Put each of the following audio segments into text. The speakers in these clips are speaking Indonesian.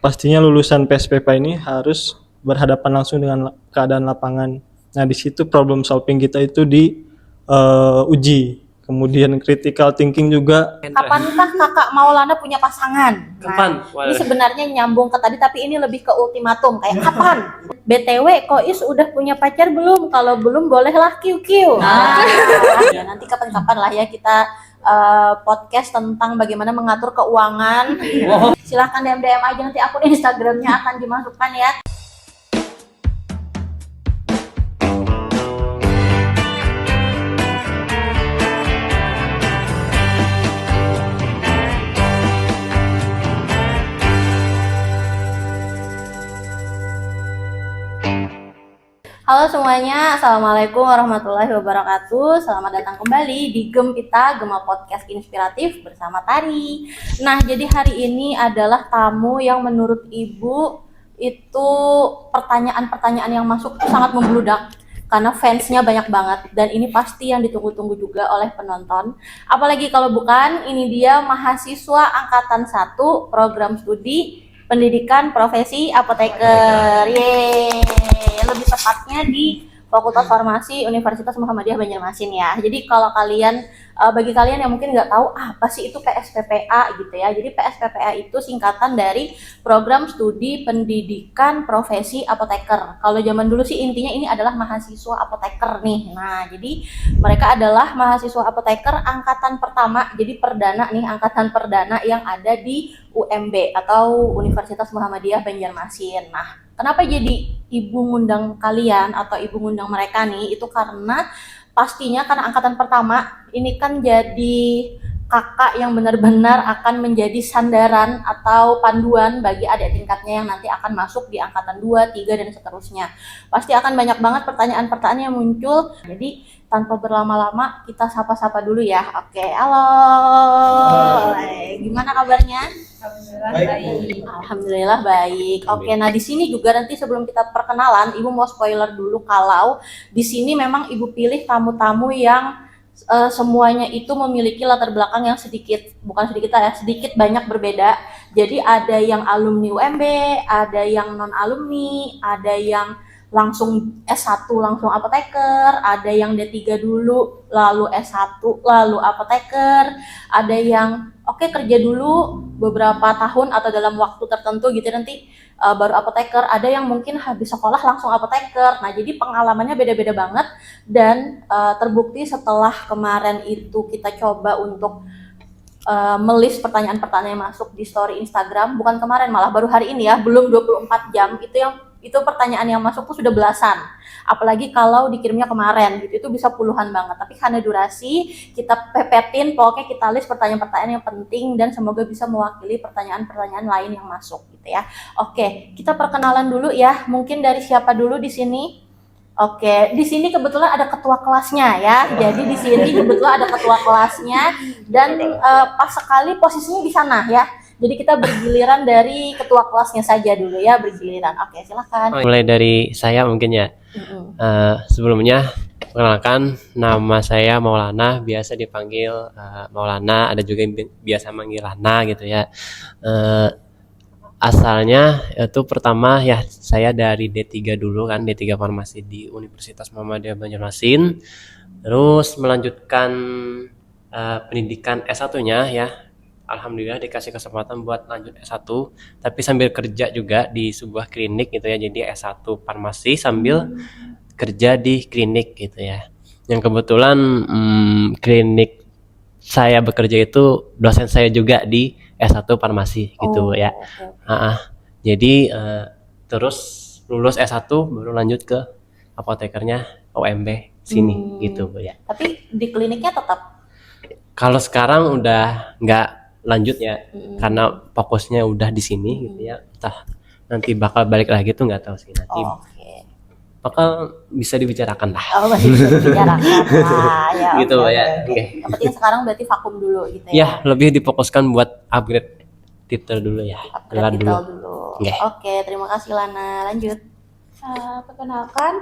pastinya lulusan PSPP ini harus berhadapan langsung dengan keadaan lapangan. Nah, di situ problem solving kita itu uji. Kemudian critical thinking juga. Kapankah Kakak Maulana punya pasangan? Kapan? Ini sebenarnya nyambung ke tadi, tapi ini lebih ke ultimatum. Kayak kapan? BTW, Kois udah punya pacar belum? Kalau belum, bolehlah QQ. Ya, nanti kapan-kapan lah ya kita podcast tentang bagaimana mengatur keuangan. Silahkan DM aja, nanti akun Instagramnya akan dimasukkan ya. Halo semuanya, Assalamualaikum warahmatullahi wabarakatuh. Selamat datang kembali di GEM kita, Gema Podcast Inspiratif bersama Tari. Nah, jadi hari ini adalah tamu yang menurut Ibu itu pertanyaan-pertanyaan yang masuk itu sangat membludak karena fansnya banyak banget, dan ini pasti yang ditunggu-tunggu juga oleh penonton. Apalagi kalau bukan, ini dia mahasiswa angkatan 1 program studi pendidikan profesi apoteker. Yeay. Lebih tepatnya di Fakultas Farmasi Universitas Muhammadiyah Banjarmasin ya. Jadi kalau kalian, bagi kalian yang mungkin nggak tahu apa sih itu PSPPA gitu ya. Jadi PSPPA itu singkatan dari Program Studi Pendidikan Profesi Apoteker. Kalau zaman dulu sih intinya ini adalah mahasiswa apoteker nih. Nah, jadi mereka adalah mahasiswa apoteker angkatan pertama. Jadi perdana nih, angkatan perdana yang ada di UMB atau Universitas Muhammadiyah Banjarmasin. Nah, kenapa jadi ibu ngundang kalian atau ibu ngundang mereka nih? Itu karena pastinya karena angkatan pertama ini kan jadi kakak yang benar-benar akan menjadi sandaran atau panduan bagi adik tingkatnya yang nanti akan masuk di angkatan 2, 3, dan seterusnya. Pasti akan banyak banget pertanyaan-pertanyaan yang muncul. Jadi tanpa berlama-lama kita sapa-sapa dulu ya. Oke, halo. Gimana kabarnya? Alhamdulillah baik. Alhamdulillah baik. Oke, nah di sini juga nanti sebelum kita perkenalan, Ibu mau spoiler dulu kalau di sini memang Ibu pilih tamu-tamu yang semuanya itu memiliki latar belakang yang sedikit banyak berbeda. Jadi ada yang alumni UMB, ada yang non alumni, ada yang langsung S1 langsung apoteker, ada yang D3 dulu lalu S1 lalu apoteker, ada yang kerja dulu beberapa tahun atau dalam waktu tertentu gitu nanti baru apoteker, ada yang mungkin habis sekolah langsung apoteker. Nah, jadi pengalamannya beda-beda banget, dan terbukti setelah kemarin itu kita coba untuk melis pertanyaan-pertanyaan yang masuk di story Instagram, bukan kemarin, malah baru hari ini ya, belum 24 jam itu pertanyaan yang masuk tuh sudah belasan. Apalagi kalau dikirimnya kemarin gitu, itu bisa puluhan banget. Tapi karena durasi, kita pepetin, pokoknya kita list pertanyaan-pertanyaan yang penting dan semoga bisa mewakili pertanyaan-pertanyaan lain yang masuk gitu ya. Oke, kita perkenalan dulu ya. Mungkin dari siapa dulu di sini? Oke, di sini kebetulan ada ketua kelasnya ya. Jadi di sini kebetulan ada ketua kelasnya dan pas sekali posisinya di sana ya. Jadi kita bergiliran dari ketua kelasnya saja dulu ya, bergiliran. Oke, silakan. Mulai dari saya mungkin ya. Sebelumnya perkenalkan, nama saya Maulana, biasa dipanggil Maulana, ada juga yang biasa manggil Lana gitu ya. Asalnya itu pertama ya saya dari D3 dulu kan, D3 Farmasi di Universitas Muhammadiyah Banjarmasin. Terus melanjutkan pendidikan S1-nya ya. Alhamdulillah dikasih kesempatan buat lanjut S1, tapi sambil kerja juga di sebuah klinik gitu ya. Jadi S1 farmasi sambil kerja di klinik gitu ya. Yang kebetulan klinik saya bekerja itu dosen saya juga di S1 farmasi gitu ya. Jadi terus lulus S1 baru lanjut ke apotekernya OMB sini gitu ya. Tapi di kliniknya tetap? Kalau sekarang udah nggak lanjut ya, karena fokusnya udah di sini gitu ya. Entah nanti bakal balik lagi tuh nggak tahu sih nanti. Bakal bisa dibicarakan lah. Masih bisa dibicarakan lah ya. Gitu ya. Yang penting sekarang berarti vakum dulu gitu ya. Ya, lebih difokuskan buat upgrade titel dulu ya. Upgrade titel dulu. Oke, terima kasih Lana. Lanjut. Perkenalkan,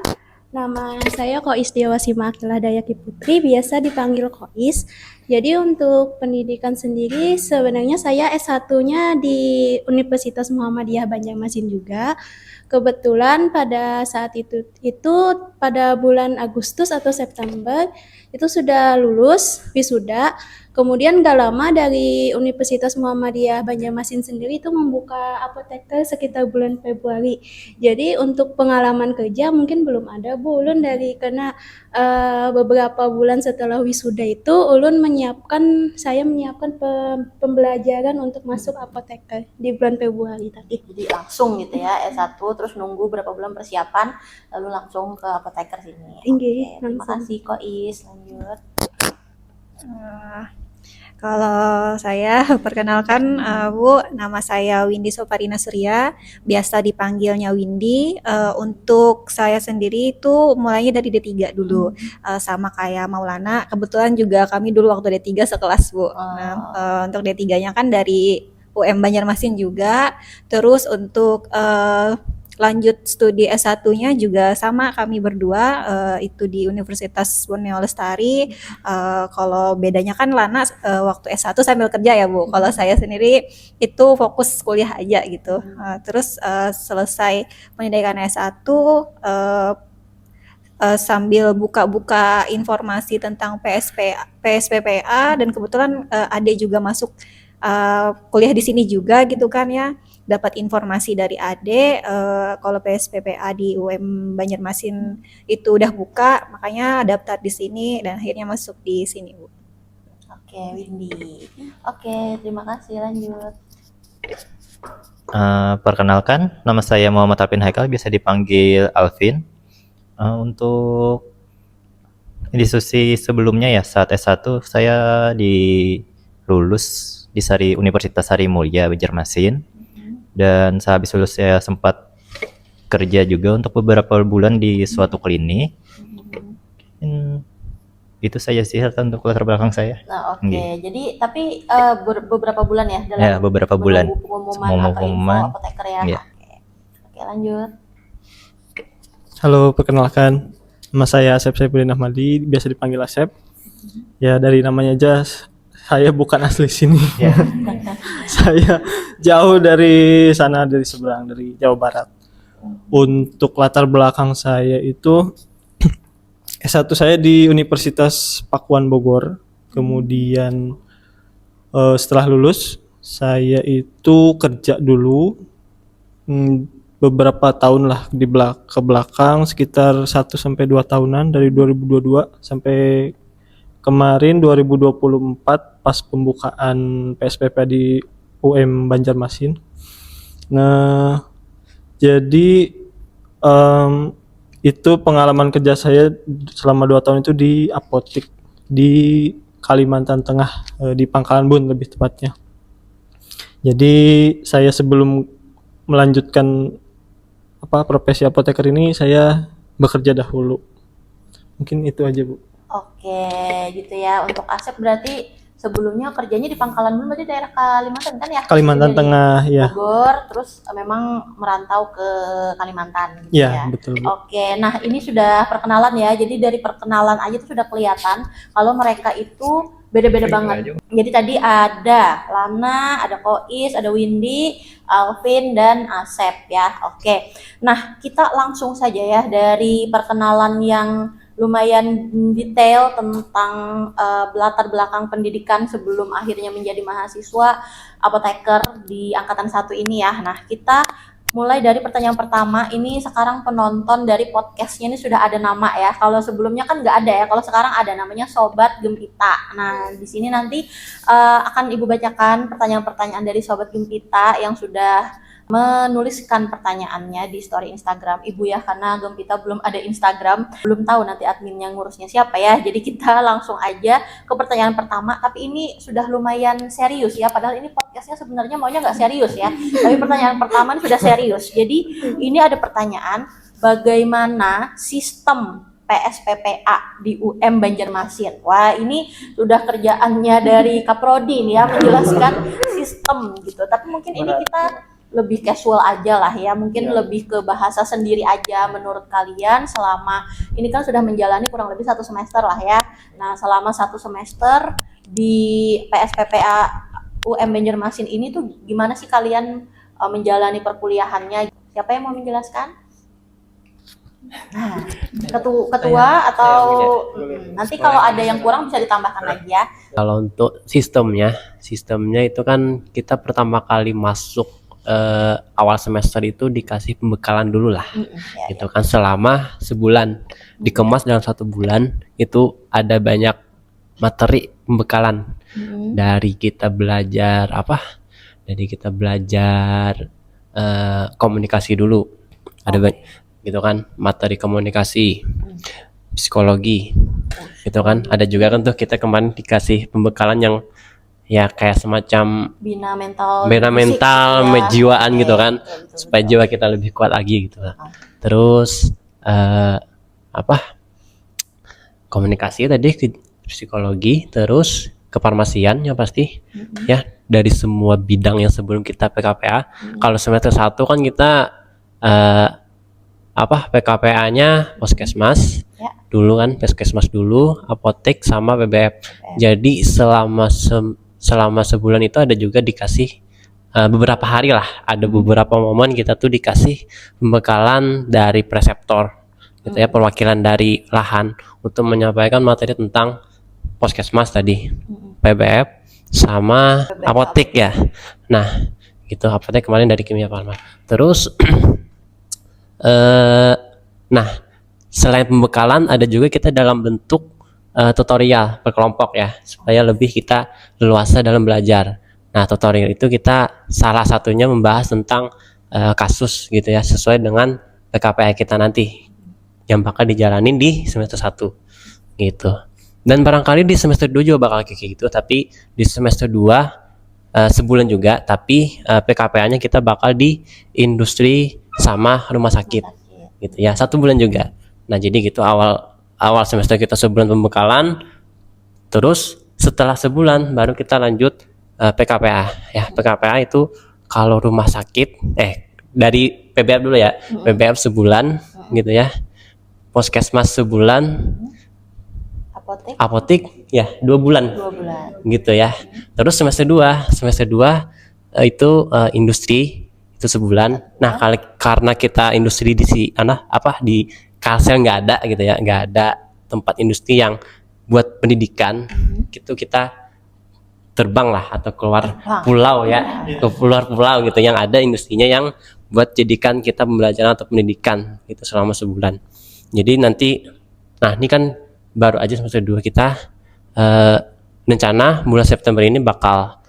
Nama saya Kois Dewasima Akilah Dayaki Putri, biasa dipanggil Kois. Jadi untuk pendidikan sendiri sebenarnya saya S1-nya di Universitas Muhammadiyah Banjarmasin juga. Kebetulan pada saat itu pada bulan Agustus atau September itu sudah lulus wisuda. Kemudian gak lama dari Universitas Muhammadiyah Banjarmasin sendiri itu membuka apoteker sekitar bulan Februari. Jadi untuk pengalaman kerja mungkin belum ada Bu Ulun karena beberapa bulan setelah wisuda itu saya menyiapkan pembelajaran untuk masuk apoteker di bulan Februari tadi. Jadi langsung gitu ya S1 terus nunggu berapa bulan persiapan lalu langsung ke apoteker sini. Inggih, Oke, terima langsung. kasih Kois. Lanjut. Kalau saya perkenalkan Bu, nama saya Windy Soparina Surya, biasa dipanggilnya Windy. Untuk saya sendiri itu mulainya dari D3 dulu, sama kayak Maulana. Kebetulan juga kami dulu waktu D3 sekelas Bu. Nah, untuk D3-nya kan dari UM Banjarmasin juga. Terus untuk lanjut studi S1-nya juga sama kami berdua, itu di Universitas Borneo Lestari. Kalau bedanya kan Lana waktu S1 sambil kerja ya Bu. Kalau saya sendiri itu fokus kuliah aja gitu. Terus selesai pendidikan S1 sambil buka-buka informasi tentang PSPPA dan kebetulan Ade juga masuk kuliah di sini juga gitu kan ya. Dapat informasi dari Ade kalau PSPPA di UM Banjarmasin itu udah buka, makanya daftar di sini dan akhirnya masuk di sini Bu. Oke, Windy. Oke, terima kasih. Lanjut. Perkenalkan, nama saya Muhammad Alvin Haikal, biasa dipanggil Alvin. Untuk diskusi sebelumnya ya, saat S1 saya lulus di Universitas Sari Mulia Banjarmasin. Dan sehabis lulus saya sempat kerja juga untuk beberapa bulan di suatu klinik. Itu saja sih untuk latar belakang saya. Nah, oke. Nggih. Jadi tapi beberapa bulan ya dalam Ya, beberapa bulan. menunggu pengumuman Semua atau info pengumuman. apoteker ya. Iya. Oke, lanjut. Halo, perkenalkan. Nama saya Asep Saipudin Ahmadi, biasa dipanggil Asep. Ya, dari namanya aja saya bukan asli sini. Ya. Saya jauh dari sana, dari seberang, dari Jawa Barat. Untuk latar belakang saya itu S1 saya di Universitas Pakuan Bogor. Kemudian setelah lulus saya itu kerja dulu beberapa tahun lah ke belakang, sekitar 1 sampai 2 tahunan dari 2022 sampai kemarin 2024 pas pembukaan PSPP di UM Banjarmasin. Nah, jadi itu pengalaman kerja saya selama 2 tahun itu di apotek di Kalimantan Tengah, di Pangkalan Bun lebih tepatnya. Jadi saya sebelum melanjutkan profesi apoteker ini saya bekerja dahulu. Mungkin itu aja Bu. Oke, gitu ya. Untuk Asep berarti sebelumnya kerjanya di Pangkalan Bun, berarti daerah Kalimantan kan ya? Kalimantan Dari Tengah ya. Bogor, terus memang merantau ke Kalimantan gitu Ya, ya. betul Bu. Oke, nah ini sudah perkenalan ya. Jadi dari perkenalan aja tuh sudah kelihatan kalau mereka itu beda-beda banget. Jadi tadi ada Lana, ada Kois, ada Windy, Alvin, dan Asep ya. Oke, nah kita langsung saja ya dari perkenalan yang lumayan detail tentang latar belakang pendidikan sebelum akhirnya menjadi mahasiswa apoteker di angkatan 1 ini ya. Nah, kita mulai dari pertanyaan pertama. Ini sekarang penonton dari podcastnya ini sudah ada nama ya. Kalau sebelumnya kan nggak ada ya. Kalau sekarang ada, namanya Sobat Gempita. Nah, di sini nanti akan Ibu bacakan pertanyaan-pertanyaan dari Sobat Gempita yang sudah menuliskan pertanyaannya di story Instagram Ibu ya, karena Gempita belum ada Instagram, belum tahu nanti adminnya ngurusnya siapa ya. Jadi kita langsung aja ke pertanyaan pertama, tapi ini sudah lumayan serius ya, padahal ini podcastnya sebenarnya maunya nggak serius ya, tapi pertanyaan pertama ini sudah serius. Jadi ini ada pertanyaan, bagaimana sistem PSPPA di UM Banjarmasin. Wah, ini sudah kerjaannya dari Kaprodi nih ya, menjelaskan sistem gitu. Tapi mungkin ini kita lebih casual aja lah ya, mungkin lebih ke bahasa sendiri aja. Menurut kalian selama ini kan sudah menjalani kurang lebih 1 semester lah ya. Nah, selama 1 semester di PSPPA UM Banjarmasin ini tuh gimana sih kalian menjalani perkuliahannya? Siapa yang mau menjelaskan? Nah, ketua atau nanti kalau ada yang kurang bisa ditambahkan lagi ya. Kalau untuk sistemnya itu kan kita pertama kali masuk awal semester itu dikasih pembekalan dulu lah, Ya, gitu kan, selama sebulan, dikemas dalam 1 bulan. Itu ada banyak materi pembekalan, dari kita belajar komunikasi dulu, ada banyak gitu kan, materi komunikasi, psikologi, gitu kan. Ada juga kan tuh kita kemarin dikasih pembekalan yang ya kayak semacam bina mental, mental, fisik, ya. kejiwaan gitu kan, Betul. supaya jiwa kita lebih kuat lagi gitu. Terus komunikasi tadi, psikologi, terus kefarmasian yang pasti ya, dari semua bidang yang sebelum kita PKPA. Kalau semester 1 kan kita PKPA-nya Puskesmas Ya. dulu kan, Puskesmas dulu, apotek sama BBF. Jadi selama sebulan itu ada juga dikasih beberapa hari lah, ada beberapa momen kita tuh dikasih pembekalan dari preseptor gitu ya, perwakilan dari lahan, untuk menyampaikan materi tentang Puskesmas tadi, PBF sama apotek ya. Nah, gitu, apotek kemarin dari Kimia Farma. Terus nah, selain pembekalan ada juga kita dalam bentuk tutorial berkelompok ya, supaya lebih kita leluasa dalam belajar. Nah, tutorial itu kita salah satunya membahas tentang kasus gitu ya, sesuai dengan PKPA kita nanti yang bakal dijalanin di semester 1 gitu. Dan barangkali di semester 2 juga bakal kayak gitu, tapi di semester 2 sebulan juga, tapi PKPA-nya kita bakal di industri sama rumah sakit gitu ya, 1 bulan juga. Nah, jadi gitu, awal semester kita sebulan pembekalan, terus setelah sebulan baru kita lanjut PKPA ya. PKPA itu kalau rumah sakit dari PBF dulu ya, PBF sebulan gitu ya, Puskesmas sebulan, apotek ya 2 bulan 2 bulan gitu ya. Terus semester 2 itu industri itu sebulan. Nah, karena kita industri di di Kalsel nggak ada gitu ya, nggak ada tempat industri yang buat pendidikan gitu, kita terbang lah atau keluar pulau ya, ke luar pulau gitu, yang ada industrinya yang buat jadikan kita pembelajaran atau pendidikan gitu selama sebulan. Jadi nanti, nah ini kan baru aja semester 2 kita, rencana bulan September ini bakal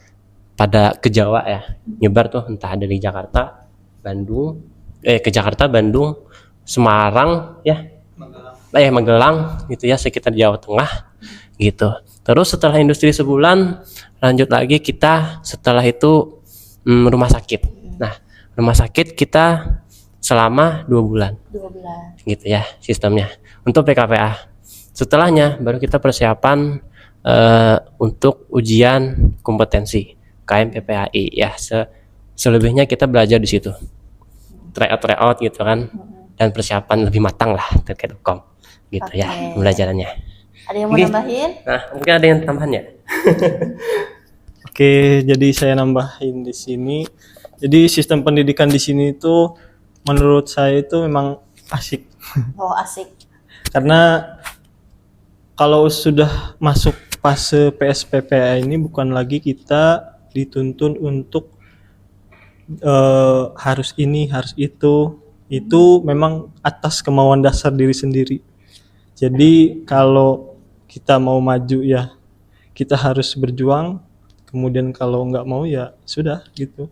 pada ke Jawa ya, nyebar tuh, entah dari Jakarta, Bandung, ke Jakarta, Bandung, Semarang ya, Magelang gitu ya, sekitar Jawa Tengah gitu. Terus setelah industri sebulan, lanjut lagi kita setelah itu rumah sakit. Nah, rumah sakit kita selama 2 bulan gitu ya sistemnya untuk PKPA. Setelahnya baru kita persiapan untuk ujian kompetensi KMPPAI ya. Selebihnya kita belajar di situ, tryout gitu kan, dan persiapan lebih matang lah terkait hukum gitu ya pembelajarannya. Ada yang mau nambahin? Nah, mungkin ada yang tambahan ya. Oke, jadi saya nambahin di sini. Jadi sistem pendidikan di sini itu menurut saya itu memang asik. Oh, asik. Karena kalau sudah masuk fase PSPPA ini bukan lagi kita dituntun untuk harus ini, harus itu memang atas kemauan dasar diri sendiri. Jadi kalau kita mau maju ya kita harus berjuang, kemudian kalau nggak mau ya sudah gitu.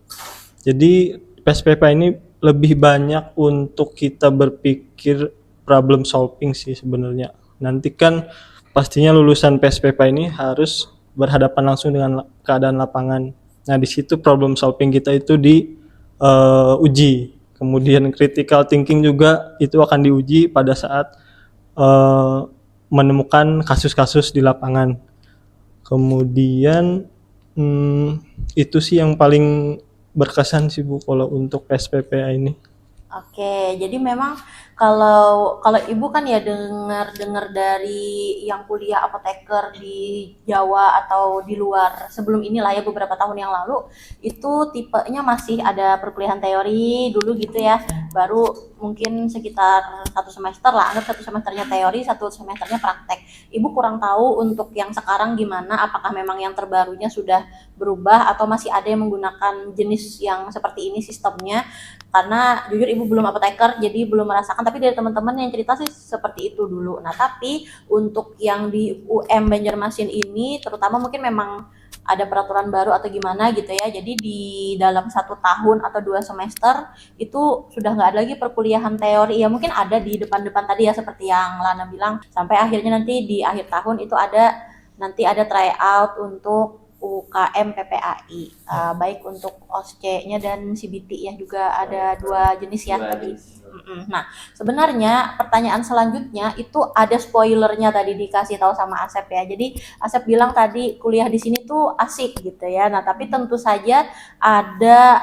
Jadi PSPPA ini lebih banyak untuk kita berpikir problem solving sih sebenarnya. Nanti kan pastinya lulusan PSPPA ini harus berhadapan langsung dengan keadaan lapangan. Nah, di situ problem solving kita itu diuji. Kemudian critical thinking juga itu akan diuji pada saat menemukan kasus-kasus di lapangan. Kemudian itu sih yang paling berkesan sih Bu kalau untuk SPPA ini. Oke, jadi memang kalau kalau ibu kan ya dengar dari yang kuliah apoteker di Jawa atau di luar sebelum inilah ya beberapa tahun yang lalu itu tipenya masih ada perkuliahan teori dulu gitu ya, baru mungkin sekitar 1 semester lah, anggap 1 semesternya teori, 1 semesternya praktek. Ibu kurang tahu untuk yang sekarang gimana, apakah memang yang terbarunya sudah berubah atau masih ada yang menggunakan jenis yang seperti ini sistemnya, karena jujur ibu belum apoteker jadi belum merasakan, tapi dari teman-teman yang cerita sih seperti itu dulu. Nah tapi untuk yang di UM Banjarmasin ini terutama mungkin memang ada peraturan baru atau gimana gitu ya, jadi di dalam 1 tahun atau 2 semester itu sudah nggak ada lagi perkuliahan teori ya, mungkin ada di depan-depan tadi ya seperti yang Lana bilang, sampai akhirnya nanti di akhir tahun itu nanti ada tryout untuk UKM PPAI, baik untuk OSCE-nya dan CBT ya, juga ada 2 jenis ya tadi. Nah, sebenarnya pertanyaan selanjutnya itu ada spoilernya tadi dikasih tahu sama Asep ya. Jadi Asep bilang tadi kuliah di sini tuh asik gitu ya. Nah, tapi tentu saja ada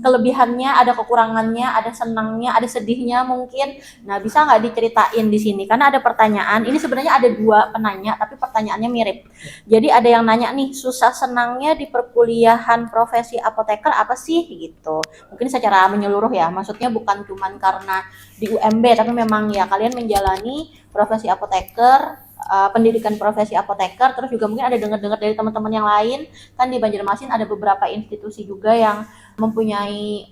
kelebihannya, ada kekurangannya, ada senangnya, ada sedihnya mungkin. Nah, bisa nggak diceritain di sini? Karena ada pertanyaan. Ini sebenarnya ada 2 penanya, tapi pertanyaannya mirip. Jadi ada yang nanya nih, susah senangnya di perkuliahan profesi apoteker apa sih gitu. Mungkin secara menyeluruh ya. Maksudnya bukan cuman karena di UMB, tapi memang ya kalian menjalani profesi apoteker, pendidikan profesi apoteker, terus juga mungkin ada dengar-dengar dari teman-teman yang lain kan di Banjarmasin ada beberapa institusi juga yang mempunyai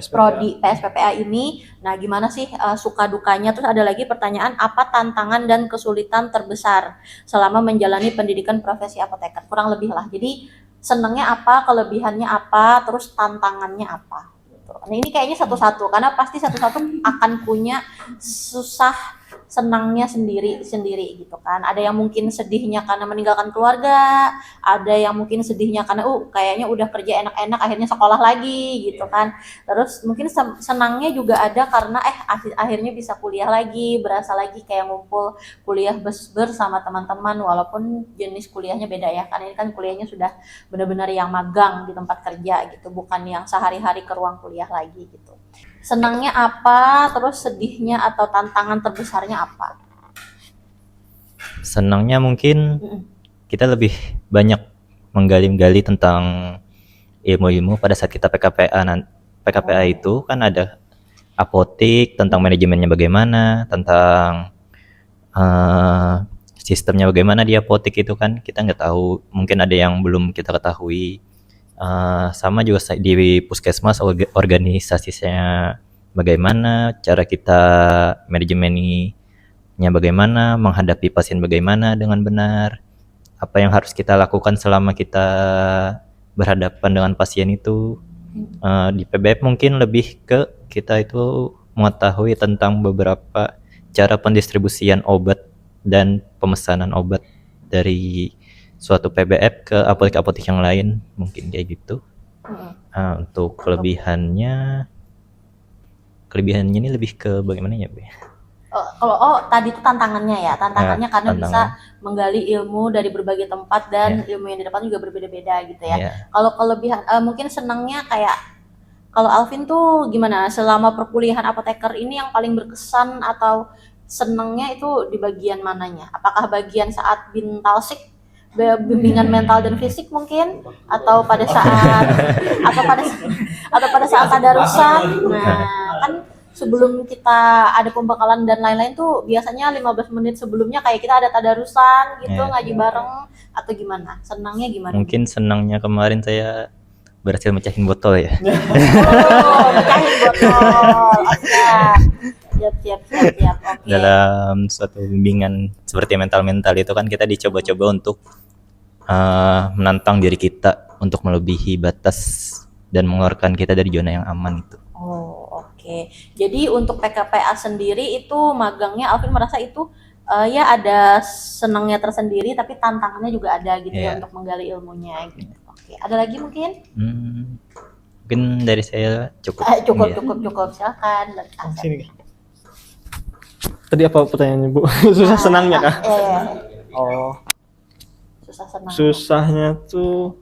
prodi PSPPA ini. Nah, gimana sih suka dukanya? Terus ada lagi pertanyaan, apa tantangan dan kesulitan terbesar selama menjalani pendidikan profesi apoteker? Kurang lebih lah. Jadi senangnya apa, kelebihannya apa, terus tantangannya apa? Nah, ini kayaknya satu-satu karena pasti satu-satu akan punya susah senangnya sendiri gitu kan. Ada yang mungkin sedihnya karena meninggalkan keluarga, ada yang mungkin sedihnya karena kayaknya udah kerja enak-enak akhirnya sekolah lagi gitu kan. Terus mungkin senangnya juga ada karena akhirnya bisa kuliah lagi, berasa lagi kayak ngumpul kuliah bersama teman-teman walaupun jenis kuliahnya beda ya. Karena ini kan kuliahnya sudah benar-benar yang magang di tempat kerja gitu, bukan yang sehari-hari ke ruang kuliah lagi gitu. Senangnya apa, terus sedihnya atau tantangan terbesarnya apa? Senangnya mungkin kita lebih banyak menggali-gali tentang ilmu-ilmu pada saat kita PKPA itu kan ada apotik, tentang manajemennya bagaimana, tentang sistemnya bagaimana di apotik itu kan kita nggak tahu, mungkin ada yang belum kita ketahui. Sama juga di puskesmas organisasinya bagaimana, cara kita manajemennya bagaimana, menghadapi pasien bagaimana dengan benar, apa yang harus kita lakukan selama kita berhadapan dengan pasien itu. Di PBF mungkin lebih ke kita itu mengetahui tentang beberapa cara pendistribusian obat dan pemesanan obat dari suatu PBF ke apotek-apotek yang lain, mungkin kayak gitu. Untuk kelebihannya ini lebih ke bagaimana ya, Bu? Kalau tadi itu tantangannya ya, karena tantangan. bisa menggali ilmu dari berbagai tempat dan ilmu yang didapat juga berbeda-beda gitu ya. Kalau kelebihan mungkin senangnya kayak kalau Alvin tuh gimana selama perkuliahan apoteker ini yang paling berkesan atau senangnya itu di bagian mananya? Apakah bagian saat bintalsik, bimbingan mental dan fisik mungkin, atau pada saat tadarusan? Nah, kan sebelum kita ada pembekalan dan lain-lain tuh biasanya 15 menit sebelumnya kayak kita ada tadarusan gitu, ngaji bareng atau gimana? Senangnya gimana? Mungkin senangnya kemarin saya berhasil mecahin botol ya. Mecahin botol. Siap. Oke. Dalam suatu bimbingan seperti mental itu kan kita dicoba-coba untuk menantang diri kita untuk melebihi batas dan mengeluarkan kita dari zona yang aman itu. Oke. Jadi untuk PKPA sendiri itu magangnya Alvin merasa itu ya ada senangnya tersendiri tapi tantangannya juga ada gitu ya untuk menggali ilmunya gitu. Oke. Ada lagi mungkin? Mungkin dari saya cukup. Cukup. Silakan. Sini. Tadi apa pertanyaannya, Bu? Susah senangnya kah? Susah senang. Susahnya tuh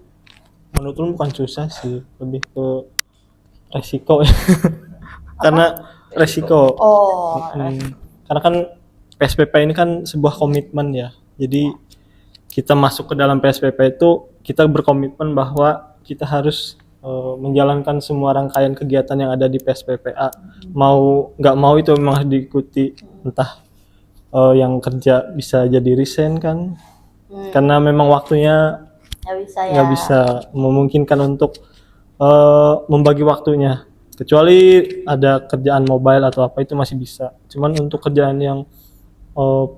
menurut lu bukan susah sih, lebih ke resiko ya. Karena resiko. Oh, Karena kan PSPP ini kan sebuah komitmen ya. Jadi kita masuk ke dalam PSPP itu kita berkomitmen bahwa kita harus menjalankan semua rangkaian kegiatan yang ada di PSPPA. Mau nggak mau itu memang harus diikuti. Entah yang kerja bisa jadi resign kan. Karena memang waktunya nggak bisa ya. nggak bisa memungkinkan untuk membagi waktunya. Kecuali ada kerjaan mobile atau apa itu masih bisa. Cuman untuk kerjaan yang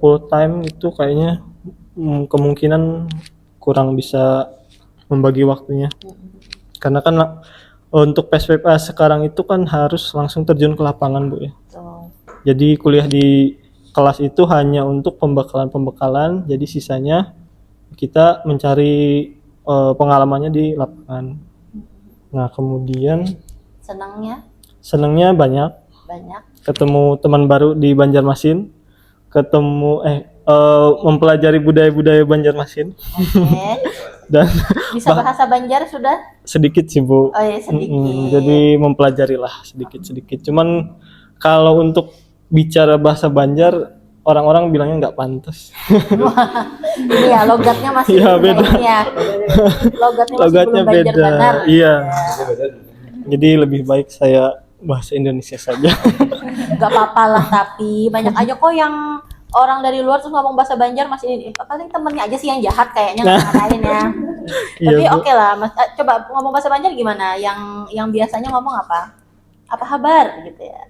full time itu kayaknya kemungkinan kurang bisa membagi waktunya. Karena kan untuk PSPPA sekarang itu kan harus langsung terjun ke lapangan, Bu ya. Tuh. Jadi kuliah di kelas itu hanya untuk pembekalan, jadi sisanya kita mencari pengalamannya di lapangan. Nah, kemudian senangnya banyak ketemu teman baru di Banjarmasin, mempelajari budaya-budaya Banjarmasin. Oke. Dan Bisa bahasa Banjar sudah? sedikit sih, Bu. Oh ya, sedikit. Jadi mempelajari lah sedikit-sedikit. Cuman kalau untuk bicara bahasa Banjar, orang-orang bilangnya nggak pantas. Ini ya logatnya masih Iya, belum beda. ini ya. Logatnya masih Logatnya belum Banjar beda. benar. Iya. Jadi lebih baik saya bahasa Indonesia saja. Gak apa-apa lah, tapi banyak aja kok yang orang dari luar terus ngomong bahasa Banjar masih ini. Paling temennya aja sih yang jahat kayaknya ngatain ya. Iya, Tapi Bu. oke lah, Mas. Coba ngomong bahasa Banjar gimana? Yang biasanya ngomong apa? Apa kabar gitu ya?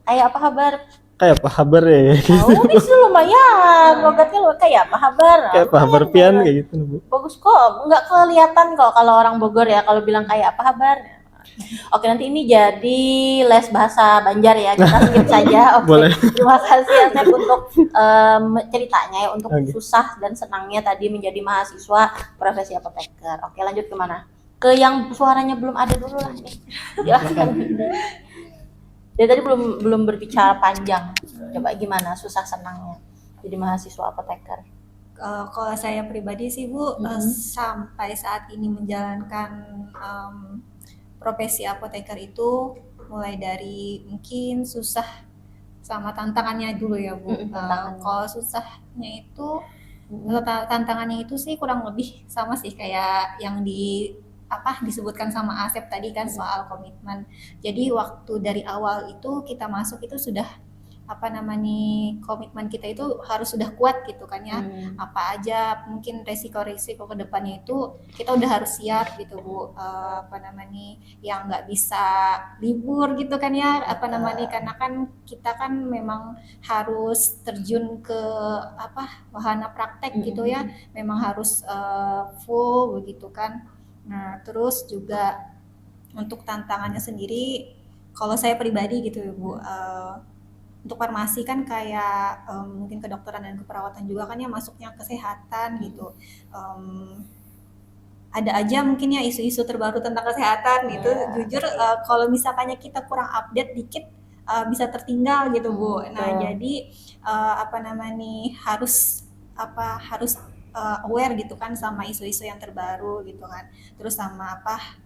Kayak apa kabar? Kayak apa kabar ya? Oh, bisa lumayan. Logatnya kayak apa kabar? Kayak apa kabar pian kayak gitu, Bu. Bagus kok, nggak kelihatan kok kalau orang Bogor ya kalau bilang kayak apa kabar. Oke, nanti ini jadi les bahasa Banjar ya, kita skip saja. Oke, Boleh. terima kasih Asep untuk ceritanya ya, untuk Oke. susah dan senangnya tadi menjadi mahasiswa profesi apoteker. Oke, lanjut kemana? Ke yang suaranya belum ada dulu lah nih. Jelaskan. Dia tadi belum berbicara panjang. Coba gimana susah senangnya jadi mahasiswa apoteker? Kalau saya pribadi sih Bu, sampai saat ini menjalankan profesi apoteker itu mulai dari mungkin susah sama tantangannya dulu ya Bu. Tantangannya. Kalau susahnya itu, tantangannya itu sih kurang lebih sama sih kayak yang disebutkan sama Asep tadi kan soal komitmen. Jadi waktu dari awal itu kita masuk itu sudah komitmen kita itu harus sudah kuat gitu kan ya. Apa aja mungkin resiko-resiko ke depannya itu kita udah harus siap gitu Bu. Yang nggak bisa libur gitu kan ya, karena kan kita kan memang harus terjun ke wahana praktek gitu ya, memang harus full begitu kan. Nah terus juga untuk tantangannya sendiri, kalau saya pribadi gitu ya Bu, untuk farmasi kan kayak mungkin kedokteran dan keperawatan juga kan ya masuknya kesehatan gitu. Ada aja mungkin ya isu-isu terbaru tentang kesehatan gitu. Jujur kalau misalkannya kita kurang update dikit bisa tertinggal gitu Bu. Nah jadi harus aware gitu kan sama isu-isu yang terbaru gitu kan. Terus sama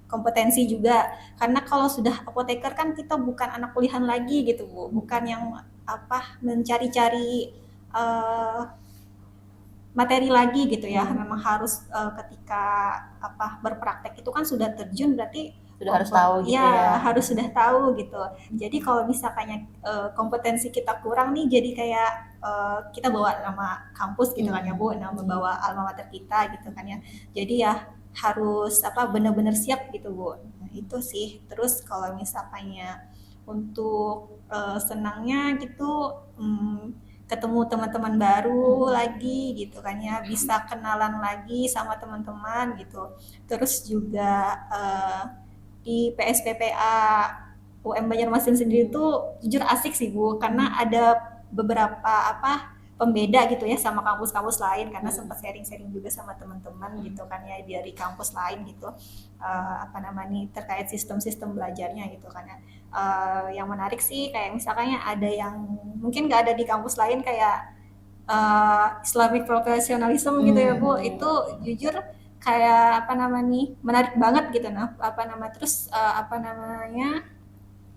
kompetensi juga, karena kalau sudah apoteker kan kita bukan anak kuliahan lagi gitu Bu, bukan yang mencari-cari materi lagi gitu ya. Memang harus ketika berpraktek itu kan sudah terjun, berarti Sudah harus tahu gitu ya. harus sudah tahu gitu. Jadi kalau misalkannya kompetensi kita kurang nih, jadi kayak kita bawa nama kampus gitu kan ya Bu, nama bawa alma mater kita gitu kan ya. Jadi ya harus benar-benar siap gitu Bu. Nah, itu sih. Terus kalau misalkannya untuk senangnya gitu, ketemu teman-teman baru lagi gitu kan ya, bisa kenalan lagi sama teman-teman gitu. Terus juga di PSPPA UM Banjarmasin sendiri tuh jujur asik sih Bu, karena ada beberapa pembeda gitu ya sama kampus-kampus lain, karena sempat sharing-sharing juga sama teman-teman gitu kan ya dari kampus lain gitu, terkait sistem-sistem belajarnya gitu kan ya. Yang menarik sih kayak misalkannya ada yang mungkin nggak ada di kampus lain kayak Islamic professionalism gitu ya Bu, itu jujur kayak apa namanya menarik banget gitu nah terus apa namanya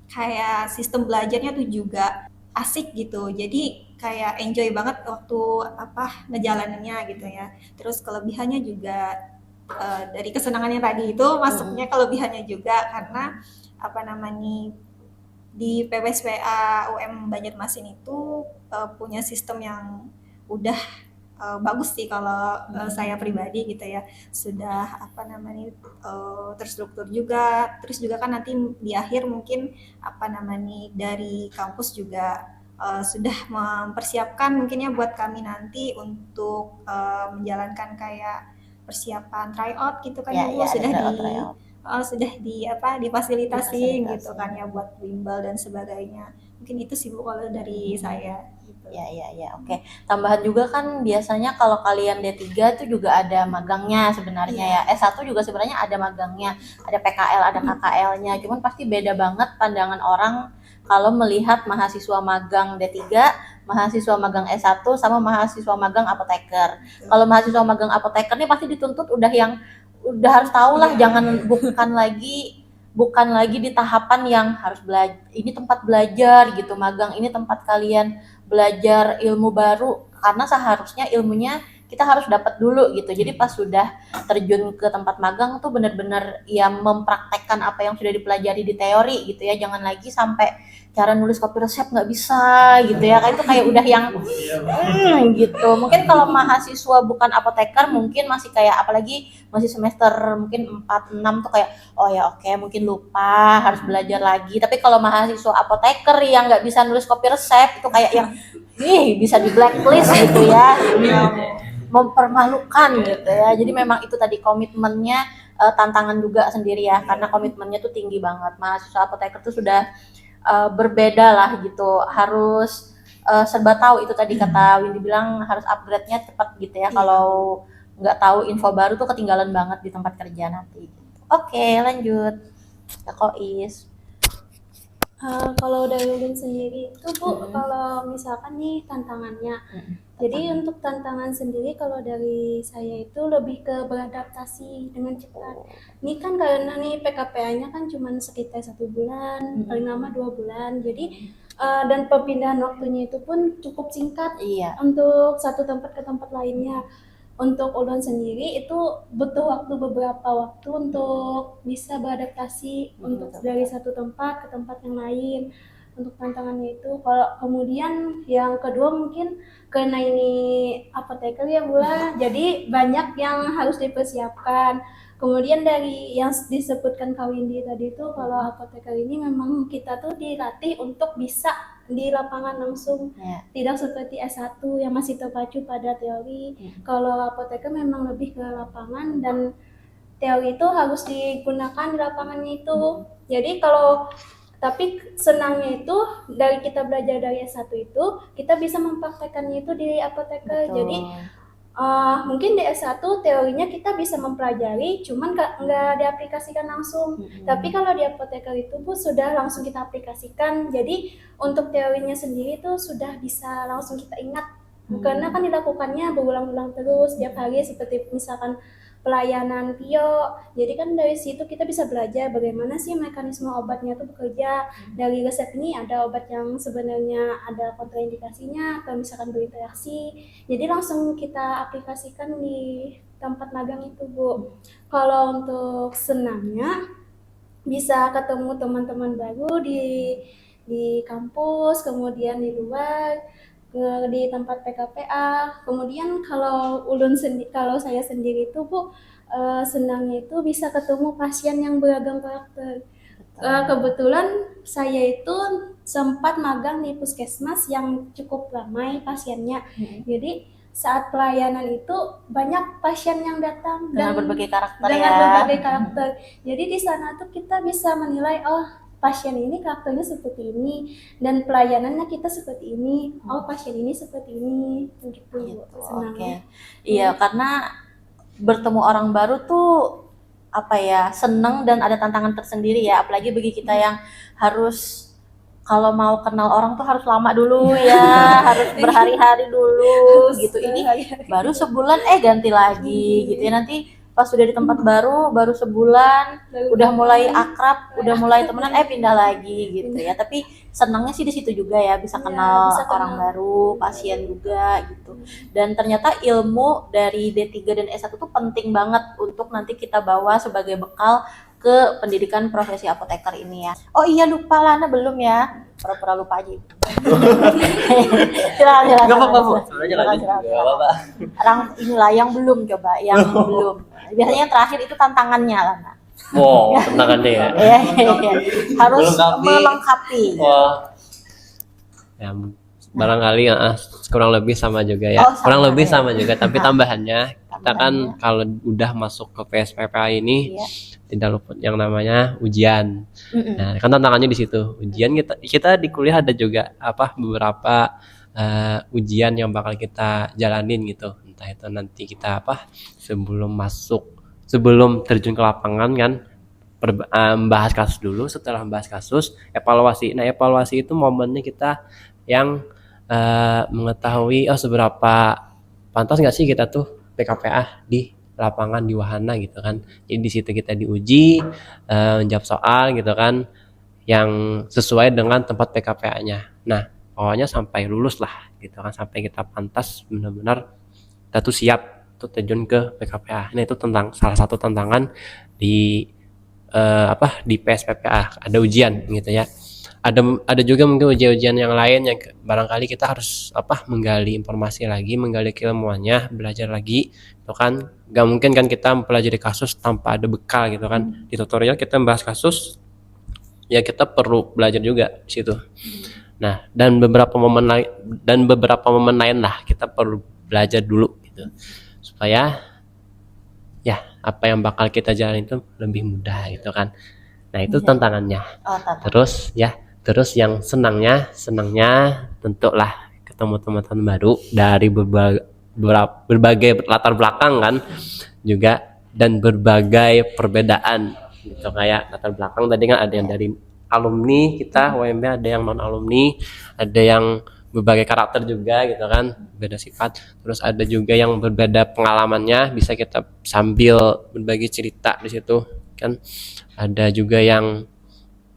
kayak sistem belajarnya tuh juga asik gitu jadi kayak enjoy banget waktu apa ngejalaninnya gitu ya terus kelebihannya juga dari kesenangannya tadi itu masuknya kelebihannya juga karena apa namanya di PWSPA UM Banjarmasin itu punya sistem yang udah bagus sih kalau saya pribadi gitu ya sudah apa namanya terstruktur juga terus juga kan nanti di akhir mungkin apa namanya dari kampus juga sudah mempersiapkan mungkinnya buat kami nanti untuk menjalankan kayak persiapan tryout gitu kan Ya, Bu ya, ada sudah tryout, di tryout. sudah di apa difasilitasi Difasilitasi. gitu kan ya buat bimbel dan sebagainya mungkin itu sih Bu kalau dari saya gitu. Ya, oke. Tambahan juga kan biasanya kalau kalian D3 itu juga ada magangnya sebenarnya ya. S1 juga sebenarnya ada magangnya, ada PKL, ada KKL-nya. Cuman pasti beda banget pandangan orang kalau melihat mahasiswa magang D3, mahasiswa magang S1 sama mahasiswa magang apoteker. Kalau mahasiswa magang apoteker nih pasti dituntut udah harus tahu lah, jangan bukan lagi di tahapan yang harus belajar. Ini tempat belajar gitu, magang ini tempat kalian belajar ilmu baru karena seharusnya ilmunya kita harus dapat dulu gitu. Jadi pas sudah terjun ke tempat magang tuh benar-benar ya mempraktekkan apa yang sudah dipelajari di teori gitu ya. Jangan lagi sampai cara nulis kopi resep nggak bisa gitu ya. Kayak itu kayak udah yang gitu. Mungkin kalau mahasiswa bukan apoteker mungkin masih kayak apalagi masih semester mungkin 4 6 tuh kayak oh ya oke, mungkin lupa harus belajar lagi. Tapi kalau mahasiswa apoteker yang nggak bisa nulis kopi resep itu kayak yang bisa di blacklist gitu ya, mempermalukan gitu ya. Jadi memang itu tadi komitmennya tantangan juga sendiri ya karena komitmennya tuh tinggi banget. Mahasiswa apoteker tuh sudah berbeda lah gitu, harus serba tahu. Itu tadi kata Windy bilang harus upgrade-nya cepat gitu ya. Kalau nggak tahu info baru tuh ketinggalan banget di tempat kerja nanti gitu. Oke, lanjut Kak Kois. Kalau dari Ulin sendiri itu Bu, kalau misalkan nih tantangannya, jadi untuk tantangan sendiri kalau dari saya itu lebih ke beradaptasi dengan cepat. Ini kan karena nih PKPA-nya kan cuma sekitar 1 bulan, paling lama 2 bulan, jadi dan perpindahan waktunya itu pun cukup singkat Iya. untuk satu tempat ke tempat lainnya. Untuk Ulun sendiri itu butuh waktu beberapa waktu untuk bisa beradaptasi untuk dari satu tempat ke tempat yang lain. Untuk tantangannya itu kalau kemudian yang kedua mungkin karena ini apoteker ya Bula, jadi banyak yang harus dipersiapkan. Kemudian dari yang disebutkan Kak Windy tadi itu kalau apoteker ini memang kita tuh dilatih untuk bisa di lapangan langsung, tidak seperti S1 yang masih terpacu pada teori. Kalau apoteker memang lebih ke lapangan dan teori itu harus digunakan di lapangannya itu. Jadi tapi senangnya itu dari kita belajar dari S1 itu kita bisa mempraktekannya itu di apoteker. Jadi mungkin di S1 teorinya kita bisa mempelajari, cuman nggak diaplikasikan langsung. Tapi kalau di apoteker itu Bu sudah langsung kita aplikasikan. Jadi untuk teorinya sendiri tuh sudah bisa langsung kita ingat. Karena kan dilakukannya berulang-ulang terus tiap hari seperti misalkan pelayanan PIO. Jadi kan dari situ kita bisa belajar bagaimana sih mekanisme obatnya itu bekerja. Dari resep ini ada obat yang sebenarnya ada kontraindikasinya atau misalkan berinteraksi. Jadi langsung kita aplikasikan di tempat magang itu Bu. Kalau untuk senangnya bisa ketemu teman-teman baru di kampus, kemudian di luar, di tempat PKPA. Kemudian kalau saya sendiri itu Bu senangnya itu bisa ketemu pasien yang beragam karakter. Kebetulan saya itu sempat magang di puskesmas yang cukup ramai pasiennya. Jadi saat pelayanan itu banyak pasien yang datang dengan berbagai karakter dengan ya. berbagai karakter. Jadi di sana tuh kita bisa menilai pasien ini karakternya seperti ini dan pelayanannya kita seperti ini. Pasien ini seperti ini gitu. Senangnya. Iya, karena bertemu orang baru tuh seneng dan ada tantangan tersendiri ya, apalagi bagi kita yang harus kalau mau kenal orang tuh harus lama dulu ya, harus berhari-hari dulu gitu. Ini baru sebulan ganti lagi gitu ya. Nanti pas sudah di tempat baru sebulan, udah mulai akrab, udah mulai temenan, pindah lagi gitu ya. Tapi senangnya sih di situ juga ya, bisa kenal bisa orang kenal. baru, pasien juga gitu. Dan ternyata ilmu dari D3 dan S1 tuh penting banget untuk nanti kita bawa sebagai bekal ke pendidikan profesi apoteker ini ya. Oh iya, lupa Lana belum ya. Pura-pura lupa aja. Silakan. Nggak apa-apa, Bu. Silakan, Soalnya lanjut. silakan. Nggak apa-apa. Orang inilah yang belum coba, yang belum. Biasanya yang terakhir itu tantangannya Lana. Wow, tentangannya ya. Iya. Harus Melengkapi. melengkapi. Wah. Ya, barangkali kurang lebih sama juga ya. Oh, sama kurang lebih ya. sama juga, tapi tambahannya kita kan Tambahannya. kalau udah masuk ke PSPPA ini Iya. tidak luput yang namanya ujian. Mm-mm. Nah, kan tantangannya di situ. Ujian kita di kuliah ada juga beberapa ujian yang bakal kita jalanin gitu. Entah itu nanti kita sebelum terjun ke lapangan kan membahas kasus dulu, setelah membahas kasus evaluasi. Nah, evaluasi itu momennya kita yang mengetahui seberapa pantas nggak sih kita tuh PKPA di lapangan di wahana gitu kan. Jadi di situ kita diuji menjawab soal gitu kan yang sesuai dengan tempat PKPA-nya. Nah, pokoknya sampai lulus lah gitu kan, sampai kita pantas benar-benar kita tuh siap tuh terjun ke PKPA. Nah, itu salah satu tantangan di di PSPPA, ada ujian gitu ya. Ada juga mungkin ujian-ujian yang lain yang barangkali kita harus menggali informasi lagi, menggali keilmuannya, belajar lagi itu kan. Gak mungkin kan kita mempelajari kasus tanpa ada bekal gitu kan. Di tutorial kita membahas kasus, ya kita perlu belajar juga di situ. Nah, dan beberapa momen lain lah kita perlu belajar dulu gitu, supaya ya apa yang bakal kita jalani itu lebih mudah gitu kan. Nah, itu tantangannya. Oh, tantangan. Terus yang senangnya tentu lah ketemu teman-teman baru dari berbagai latar belakang kan juga, dan berbagai perbedaan gitu. Kayak latar belakang tadi kan ada yang dari alumni kita UMB, ada yang non alumni, ada yang berbagai karakter juga gitu kan, beda sifat. Terus ada juga yang berbeda pengalamannya, bisa kita sambil berbagi cerita di situ kan. Ada juga yang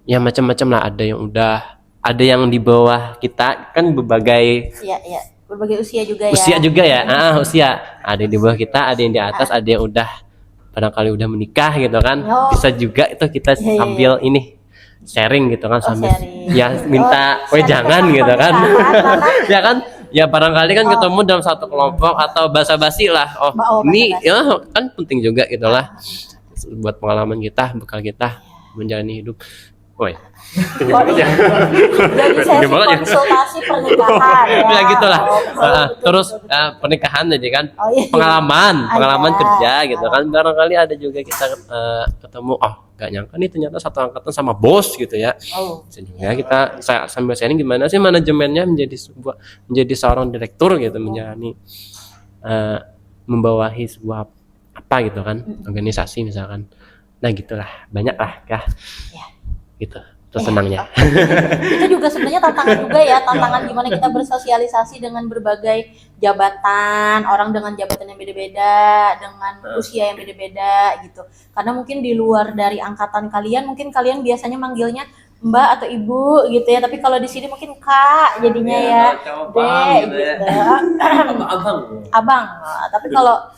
ya macam-macam lah, ada yang di bawah kita kan, berbagai Iya. Berbagai usia juga ya. usia juga ya. Usia ada yang di bawah kita, ada yang di atas, ada yang udah barangkali udah menikah gitu kan. Oh. Bisa juga itu kita Iya. sambil ini sharing gitu kan, sambil sharing. ya minta sharing jangan tentang gitu kan. pernikahan, Ya kan, ya barangkali kan ketemu dalam satu kelompok atau basa-basi lah. Ini basa-basi. ya kan penting juga gitulah buat pengalaman kita, bekal kita menjalani hidup. Woi. Jadi sesi konsultasi pernikahan ya. Ya gitulah. Betul. Terus pernikahan aja kan, Oh, iya. pengalaman Ada. kerja gitu kan. Barangkali ada juga kita ketemu, gak nyangka nih ternyata satu angkatan sama bos gitu ya. Oh. Bisa juga kita sambil sharing gimana sih manajemennya menjadi seorang direktur gitu, menjalani membawahi sebuah apa gitu kan, organisasi misalkan. Nah gitulah, banyak lah ya. Gitu. Terus senangnya. Itu juga sebenarnya tantangan juga ya, tantangan gimana kita bersosialisasi dengan berbagai jabatan, orang dengan jabatan yang beda-beda, dengan usia yang beda-beda gitu. Karena mungkin di luar dari angkatan kalian, mungkin kalian biasanya manggilnya Mbak atau Ibu gitu ya, tapi kalau di sini mungkin Kak jadinya ya, Dek gitu. Abang. Nah, tapi kalau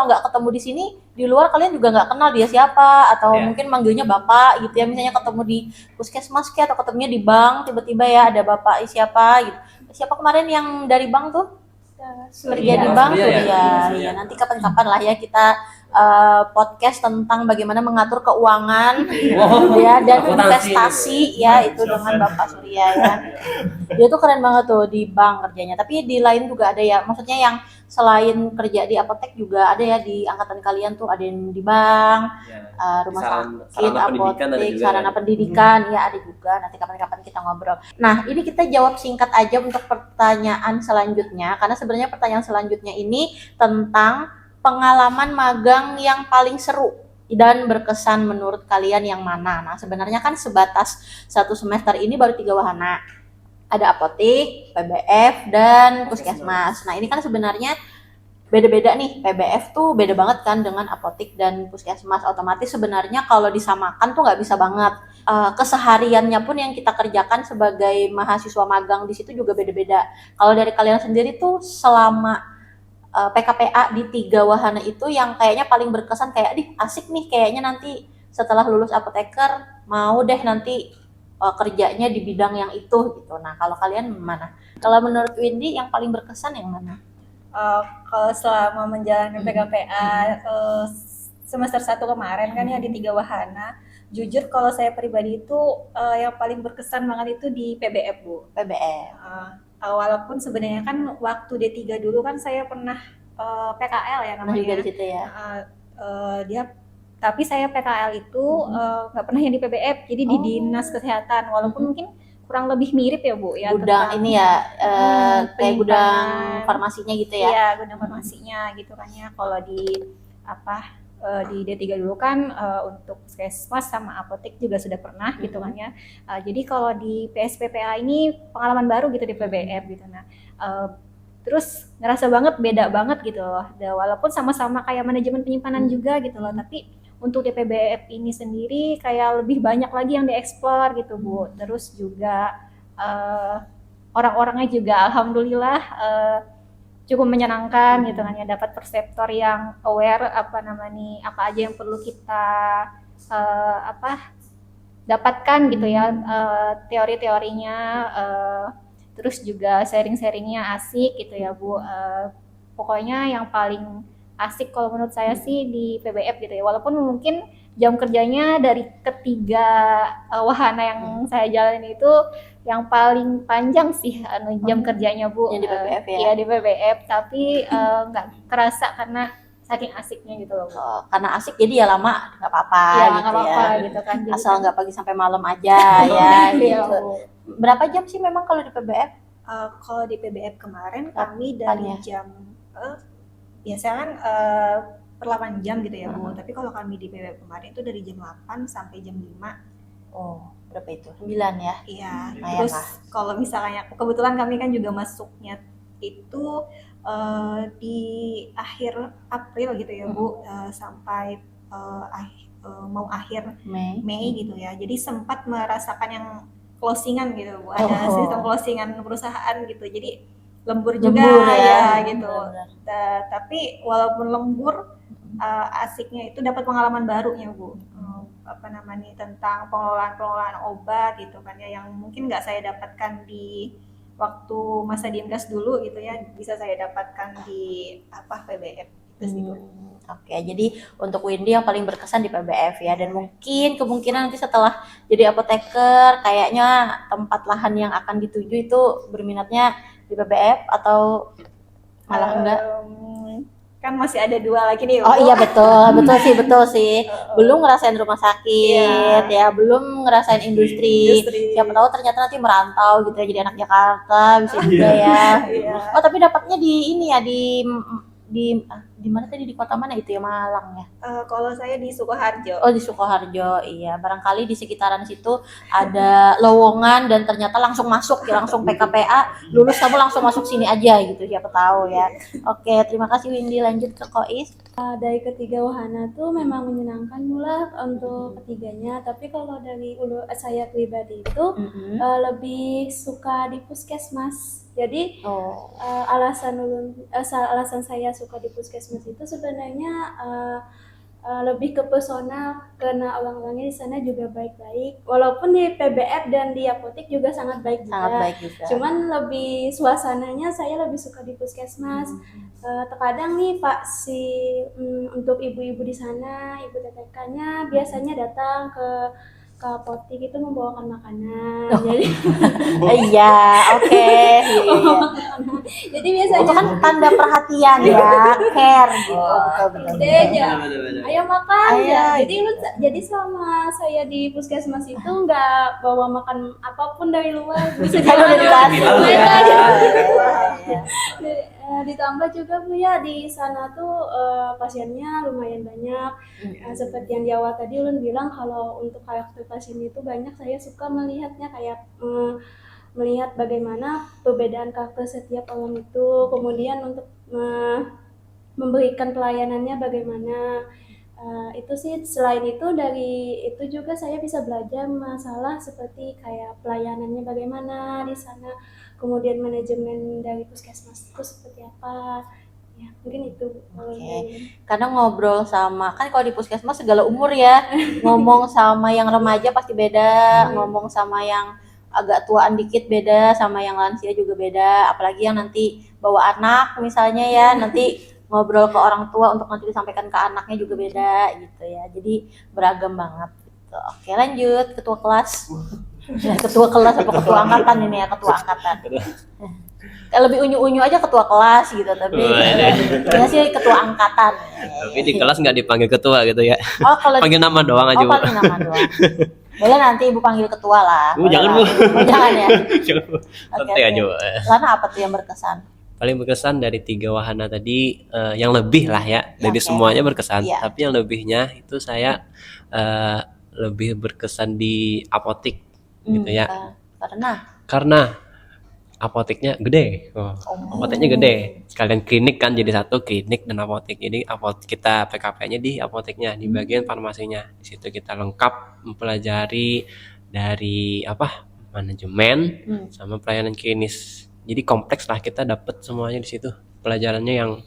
nggak ketemu di sini, di luar kalian juga nggak kenal dia siapa, atau mungkin manggilnya Bapak gitu ya. Misalnya ketemu di puskesmas atau ketemunya di bank, tiba-tiba ya ada Bapak siapa gitu. Siapa kemarin yang dari bank tuh? Kerja di bank tuh ya. Nanti kapan-kapan lah ya kita podcast tentang bagaimana mengatur keuangan ya dan investasi ya, itu dengan Bapak Surya ya. Dia tuh keren banget tuh di bank kerjanya. Tapi di lain juga ada ya, maksudnya yang selain kerja di apotek juga ada ya di angkatan kalian tuh, ada yang di bank, rumah sakit, apotek, sarana pendidikan ya ada juga. Nanti kapan-kapan kita ngobrol. Nah, ini kita jawab singkat aja untuk pertanyaan selanjutnya, karena sebenarnya pertanyaan selanjutnya ini tentang pengalaman magang yang paling seru dan berkesan menurut kalian yang mana. Nah, sebenarnya kan sebatas satu semester ini baru 3 wahana. Ada apotek, PBF, dan puskesmas. Nah, ini kan sebenarnya beda-beda nih, PBF tuh beda banget kan dengan apotik dan puskesmas. Otomatis sebenarnya kalau disamakan tuh nggak bisa banget. Kesehariannya pun yang kita kerjakan sebagai mahasiswa magang di situ juga beda-beda. Kalau dari kalian sendiri tuh selama PKPA di 3 wahana itu yang kayaknya paling berkesan, kayak asik nih kayaknya nanti setelah lulus apoteker mau deh nanti kerjanya di bidang yang itu gitu. Nah, kalau kalian mana? Kalau menurut Windy yang paling berkesan yang mana? Kalau selama menjalani PKPA semester 1 kemarin kan ya di 3 wahana, jujur kalau saya pribadi itu yang paling berkesan banget itu di PBF, Bu. PBF. Walaupun sebenarnya kan waktu D3 dulu kan saya pernah PKL ya Pernah juga namanya. di situ ya. Tapi saya PKL itu nggak pernah yang di PBF, jadi di Dinas Kesehatan. Walaupun mungkin kurang lebih mirip ya, Bu, ya. Gudang tentang- ini ya, kayak gudang penyimpanan. farmasinya gitu ya. Iya, gudang farmasinya gitu kan ya. Kalau di di D3 dulu kan untuk puskesmas sama apotek juga sudah pernah gitu kan ya. Jadi kalau di PSPPA ini pengalaman baru gitu di PBF gitu. Nah, terus ngerasa banget beda banget gitu loh. Walaupun sama-sama kayak manajemen penyimpanan juga gitu loh, tapi untuk di PBF ini sendiri kayak lebih banyak lagi yang dieksplor gitu, Bu. Terus juga orang-orangnya juga alhamdulillah cukup menyenangkan gitu kan ya, dapat perseptor yang aware apa aja yang perlu kita dapatkan gitu ya, teori-teorinya, terus juga sharing-sharingnya asik gitu ya, Bu. Pokoknya yang paling asik kalau menurut saya sih di PBF gitu ya, walaupun mungkin jam kerjanya dari ketiga wahana yang saya jalani itu yang paling panjang sih jam kerjanya, Bu. Yang di PBF ya? Iya, di PBF, tapi nggak kerasa karena saking asiknya gitu loh, Bu. Karena asik jadi ya lama nggak apa-apa Ya, gitu nggak apa-apa ya. gitu kan. Jadi Asal kan- nggak pagi sampai malam aja ya Iya, gitu. Bu. Berapa jam sih memang kalau di PBF? Kalau di PBF kemarin Kapan kami dari ya? jam biasanya kan per 8 jam gitu ya, Bu. Tapi kalau kami di PBF kemarin itu dari jam 8 sampai jam 5. Oh, berapa itu? 9 ya? Iya. Lumayan Terus lah. kalau misalnya kebetulan kami kan juga masuknya itu di akhir April gitu ya, Bu. Sampai mau akhir Mei. Mei gitu ya. Jadi sempat merasakan yang closingan gitu, Bu. Ada sistem closingan perusahaan gitu. Jadi lembur juga Lembur ya gitu. Benar-benar. Tapi walaupun lembur, asiknya itu dapat pengalaman baru ya, Bu. Tentang pengelolaan obat gitu kan ya, yang mungkin nggak saya dapatkan di waktu masa Dinkes dulu gitu ya, bisa saya dapatkan di PBF itu sih, Bu. Oke, jadi untuk Windy yang paling berkesan di PBF ya, dan mungkin kemungkinan nanti setelah jadi apoteker kayaknya tempat lahan yang akan dituju itu berminatnya di PBF atau malah enggak? Kan masih ada 2 lagi nih, Bu. Oh iya betul sih. Belum ngerasain rumah sakit ya, belum ngerasain industri. Siapa tahu ternyata nanti merantau gitu ya, jadi anak Jakarta bisa juga ya. Iya. Oh tapi dapatnya di ini ya, di mana tadi, di kota mana itu ya, Malang ya? Kalau saya di Sukoharjo. Oh di Sukoharjo, iya. Barangkali di sekitaran situ ada lowongan dan ternyata langsung masuk ya, langsung PKPA, lulus kamu langsung masuk sini aja gitu, siapa tahu ya. Oke, terima kasih Windy. Lanjut ke Kois. Dari ketiga wahana tuh memang menyenangkan mula untuk ketiganya, tapi kalau dari saya pribadi itu lebih suka di puskesmas. Jadi alasan saya suka di puskesmas itu sebenarnya lebih ke personal, karena orang-orangnya di sana juga baik-baik. Walaupun di PBF dan di apotek juga sangat baik juga. Sangat baik juga. Cuman lebih suasananya saya lebih suka di puskesmas. Terkadang nih Pak untuk ibu-ibu di sana, ibu TTK-nya biasanya datang ke apotek itu membawakan makanan. Jadi Iya, oke. jadi Itu biasanya kan tanda perhatian ya, care gitu. Betul. Deh, ayo makan Ayo, ya. Jadi selama saya di puskesmas itu nggak bawa makan apapun dari luar, bisa Kalau udah dikasih. mereka Ya. ditambah juga Bu ya, di sana tuh pasiennya lumayan banyak. Seperti yang di awal tadi Ulun bilang, kalau untuk karakter pasien itu banyak, saya suka melihatnya kayak melihat bagaimana perbedaan karakter setiap orang itu. Kemudian untuk memberikan pelayanannya bagaimana. Itu sih, selain itu dari itu juga saya bisa belajar masalah seperti kayak pelayanannya bagaimana di sana, kemudian manajemen dari puskesmas itu seperti apa. Ya, mungkin itu kalau Oke. dari- Kadang ngobrol sama, kan kalau di puskesmas segala umur ya, ngomong sama yang remaja pasti beda, ngomong sama yang agak tuaan dikit beda, sama yang lansia juga beda, apalagi yang nanti bawa anak misalnya ya, nanti ngobrol ke orang tua untuk nanti disampaikan ke anaknya juga beda gitu ya, jadi beragam banget gitu. Oke, lanjut, ketua kelas. Ya, ketua kelas apa ketua angkatan ini ya, ketua angkatan. Kayak lebih unyu-unyu aja ketua kelas gitu, tapi ya sih ketua angkatan. Tapi di kelas nggak dipanggil ketua gitu ya. Oh, kalau Panggil nama doang aja, oh, Bu. paling nama doang. Boleh nanti Ibu panggil ketua lah. Jangan, Boleh Bu. lah. Oh, jangan ya. Jangan, Bu. Santai Oke. aja, Bu. Lana apa tuh yang berkesan? Paling berkesan dari 3 wahana tadi, yang lebih lah ya, dari Oke. semuanya berkesan. Iya. Tapi yang lebihnya itu saya lebih berkesan di apotik gitu ya. Karena apoteknya gede. Apoteknya gede. Sekalian klinik kan, jadi satu klinik dan apotek. Jadi kita PKP-nya di apoteknya, di bagian farmasinya. Di situ kita lengkap mempelajari dari manajemen sama pelayanan klinis. Jadi kompleks lah, kita dapat semuanya di situ. Pelajarannya yang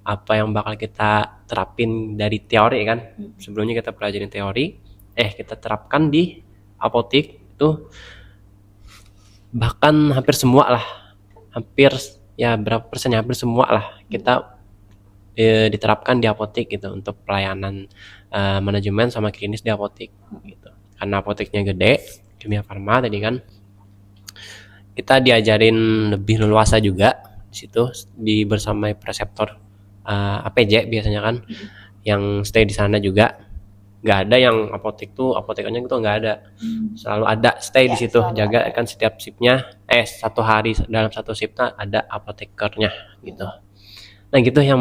apa yang bakal kita terapin dari teori kan. Sebelumnya kita pelajarin teori, kita terapkan di apotek itu. Bahkan hampir semua lah, hampir ya berapa persennya, hampir semua lah kita diterapkan di apotek gitu, untuk pelayanan manajemen sama klinis di apotek gitu. Karena apoteknya gede, Kimia Farma tadi kan, kita diajarin lebih leluasa juga di situ, bersama preseptor APJ biasanya kan, yang stay di sana juga. Nggak ada yang apotekannya itu nggak ada, selalu ada stay di situ, jaga kan setiap shiftnya, satu hari dalam satu shiftnya ada apotekernya gitu. Nah gitu yang